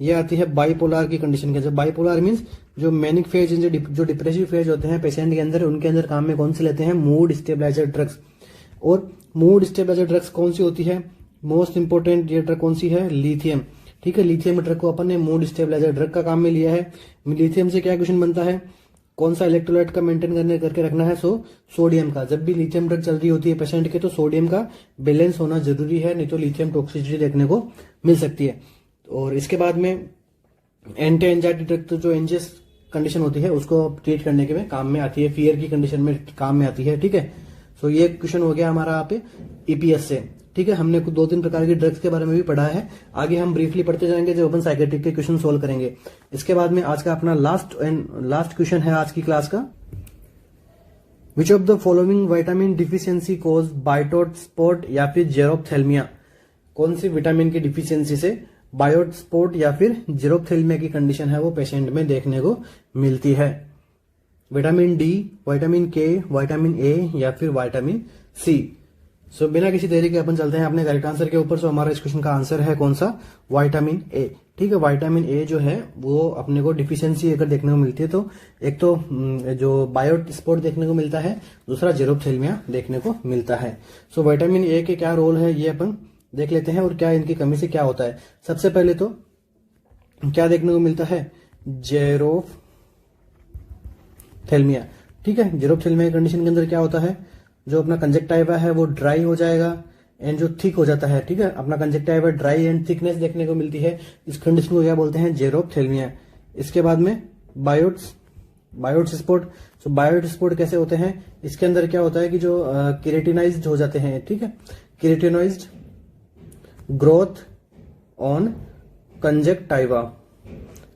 Speaker 1: ये आती है बाइपोलर की कंडीशन के अंदर। बाइपोलर मीन्स जो मैनिक फेज, जो डिप्रेसिव फेज होते हैं पेशेंट के अंदर, उनके अंदर काम में कौन से लेते हैं, मूड स्टेबलाइजर ड्रग्स। और मूड स्टेबलाइजर ड्रग्स कौन सी होती है, मोस्ट इंपोर्टेंट ये ड्रग कौन सी है, लिथियम। ठीक है, लिथियम ड्रग को अपन ने मूड स्टेबलाइजर ड्रग का काम में लिया है। लिथियम से क्या क्वेश्चन बनता है, कौन सा इलेक्ट्रोलाइट का मेंटेन करके रखना है, सोडियम का। जब भी लिथियम ड्रग चल रही होती है पेशेंट के तो सोडियम का बैलेंस होना जरूरी है, नहीं तो लिथियम टॉक्सिसिटी देखने को मिल सकती है। और इसके बाद में एंटी एंजाइटी ड्रग, तो जो एंजियस कंडीशन होती है उसको ट्रीट करने के में काम में आती है, फियर की कंडीशन में काम में आती है। ठीक है, सो ये क्वेश्चन हो गया हमारा यहाँ पे ईपीएस से। ठीक है, हमने 2-3 प्रकार के ड्रग्स के बारे में भी पढ़ा है, आगे हम ब्रीफली पढ़ते जाएंगे जब अपन साइकेट्रिक के क्वेश्चन सोल्व करेंगे। इसके बाद में आज का अपना लास्ट क्वेश्चन है आज की क्लास का, विच of the following vitamin deficiency cause Biot spot या फिर जेरोप्थेल्मिया। कौन सी विटामिन की डिफिशियंसी से बायोट स्पॉट या फिर जेरोप्थेल्मिया की कंडीशन है वो पेशेंट में देखने को मिलती है, विटामिन डी, विटामिन के, विटामिन ए या फिर विटामिन सी। सो बिना किसी देरी के अपन चलते हैं अपने करेक्ट आंसर के ऊपर। सो हमारा इस क्वेश्चन का आंसर है कौन सा, विटामिन ए। ठीक है, विटामिन ए जो है वो अपने को डिफिशियंसी अगर देखने को मिलती है तो एक तो जो बायोट स्पॉट देखने को मिलता है, दूसरा जेरोप्थेल्मिया देखने को मिलता है। सो विटामिन ए के क्या रोल है ये अपन देख लेते हैं और क्या इनकी कमी से क्या होता है। सबसे पहले तो क्या देखने को मिलता है, जेरोप्थेल्मिया। ठीक है, जेरोप्थेल्मिया कंडीशन के अंदर क्या होता है, जो अपना कंजक्टाइवा है वो ड्राई हो जाएगा एंड जो थिक हो जाता है। ठीक है, अपना कंजक्टाइवा ड्राई एंड थिकनेस देखने को मिलती है, इस कंडीशन को क्या बोलते हैं, जेरोप्थेल्मिया। इसके बाद में बायोट्स, बायोट्स स्पोर्ट। तो बायोट स्पोर्ट कैसे होते हैं, इसके अंदर क्या होता है कि जो केरेटिनाइज्ड हो जाते हैं, ठीक है, केरेटिनाइज्ड ग्रोथ ऑन कंजक्टाइवा।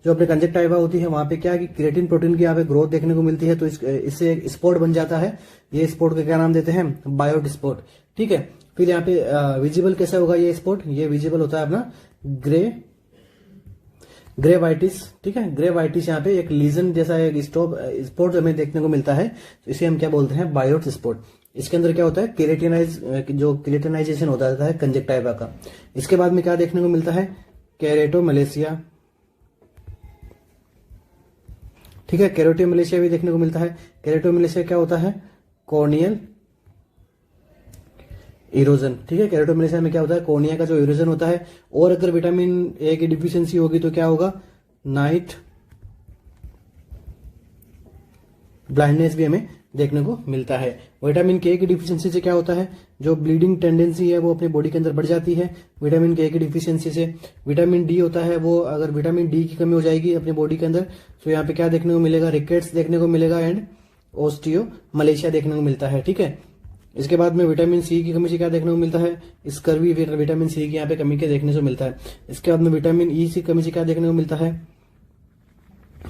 Speaker 1: जो अपने कंजक्टाइवा होती है वहां पे क्या है कि क्रिएटिन प्रोटीन की यहाँ पे ग्रोथ देखने को मिलती है, तो इससे एक स्पोर्ट बन जाता है। ये स्पोर्ट का क्या नाम देते हैं, बायोट स्पोर्ट, ठीक है। फिर यहाँ पे विजिबल कैसे होगा ये स्पोर्ट, ये विजिबल होता है अपना ग्रेवाइटिस, ठीक है। ग्रेवाइटिस यहाँ पे एक लीजन जैसा एक स्पोर्ट हमें देखने को मिलता है, तो इसे हम क्या बोलते हैं, बायोट स्पोर्ट। इसके अंदर क्या होता है, जो केरेटिनाइजेशन होता है कंजक्टाइवा का। इसके बाद में क्या देखने को मिलता है, कैरेटोमलेशिया, ठीक है, कैरोटोमलेशिया भी देखने को मिलता है। कैरोटोमलेशिया क्या होता है, कॉर्नियल इरोजन, ठीक है। कैरोटोमलेशिया में क्या होता है, कॉर्निया का जो इरोजन होता है। और अगर विटामिन ए की डिफिशियंसी होगी तो क्या होगा, नाइट ब्लाइंडनेस भी हमें देखने को मिलता है। विटामिन के की डिफिशियंसी से क्या होता है, जो ब्लीडिंग टेंडेंसी है वो अपने बॉडी के अंदर बढ़ जाती है विटामिन के की डिफिशियंसी से। विटामिन डी होता है, वो अगर विटामिन डी की कमी हो जाएगी अपने बॉडी के अंदर तो यहाँ पे क्या देखने को मिलेगा, रिकेट्स देखने को मिलेगा एंड ऑस्टियो मलेशिया देखने को मिलता है, ठीक है। इसके बाद में विटामिन सी की कमी से क्या देखने को मिलता है, स्कर्वी विटामिन सी की यहाँ पे कमी के देखने को मिलता है। इसके बाद में विटामिन ई की कमी से क्या देखने को मिलता है,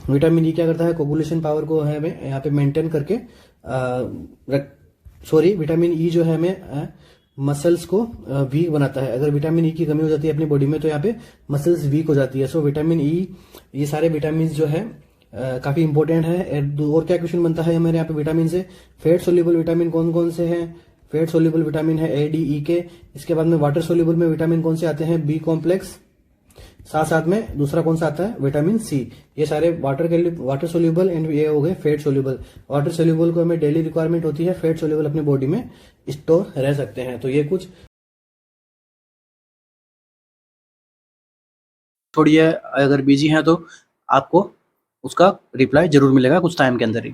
Speaker 1: विटामिन ई क्या करता है, कोगुलेशन पावर को है हमें यहाँ पे मेंटेन करके विटामिन ई जो है हमें मसल्स को वीक बनाता है। अगर विटामिन ई की कमी हो जाती है अपनी बॉडी में तो यहाँ पे मसल्स वीक हो जाती है। सो विटामिन ई, ये सारे विटामिन जो है काफी इंपॉर्टेंट है। और क्या क्वेश्चन बनता है हमारे यहाँ पे विटामिन से, फेट सोल्यूबल विटामिन कौन कौन से हैं, फेट सोल्यूबल विटामिन है ए, डी, ई के। इसके बाद में वाटर सोल्यूबल में विटामिन कौन से आते हैं, बी कॉम्प्लेक्स, साथ साथ में दूसरा कौन सा आता है, विटामिन सी। ये सारे वाटर सोल्यूबल एंड ये हो गए फेट सोल्यूबल। वाटर सोल्यूबल को हमें डेली रिक्वायरमेंट होती है, फेट सोल्यूबल अपनी बॉडी में स्टोर रह सकते हैं। तो ये कुछ थोड़ी है, अगर बिजी हैं तो आपको उसका रिप्लाई जरूर मिलेगा कुछ टाइम के अंदर ही।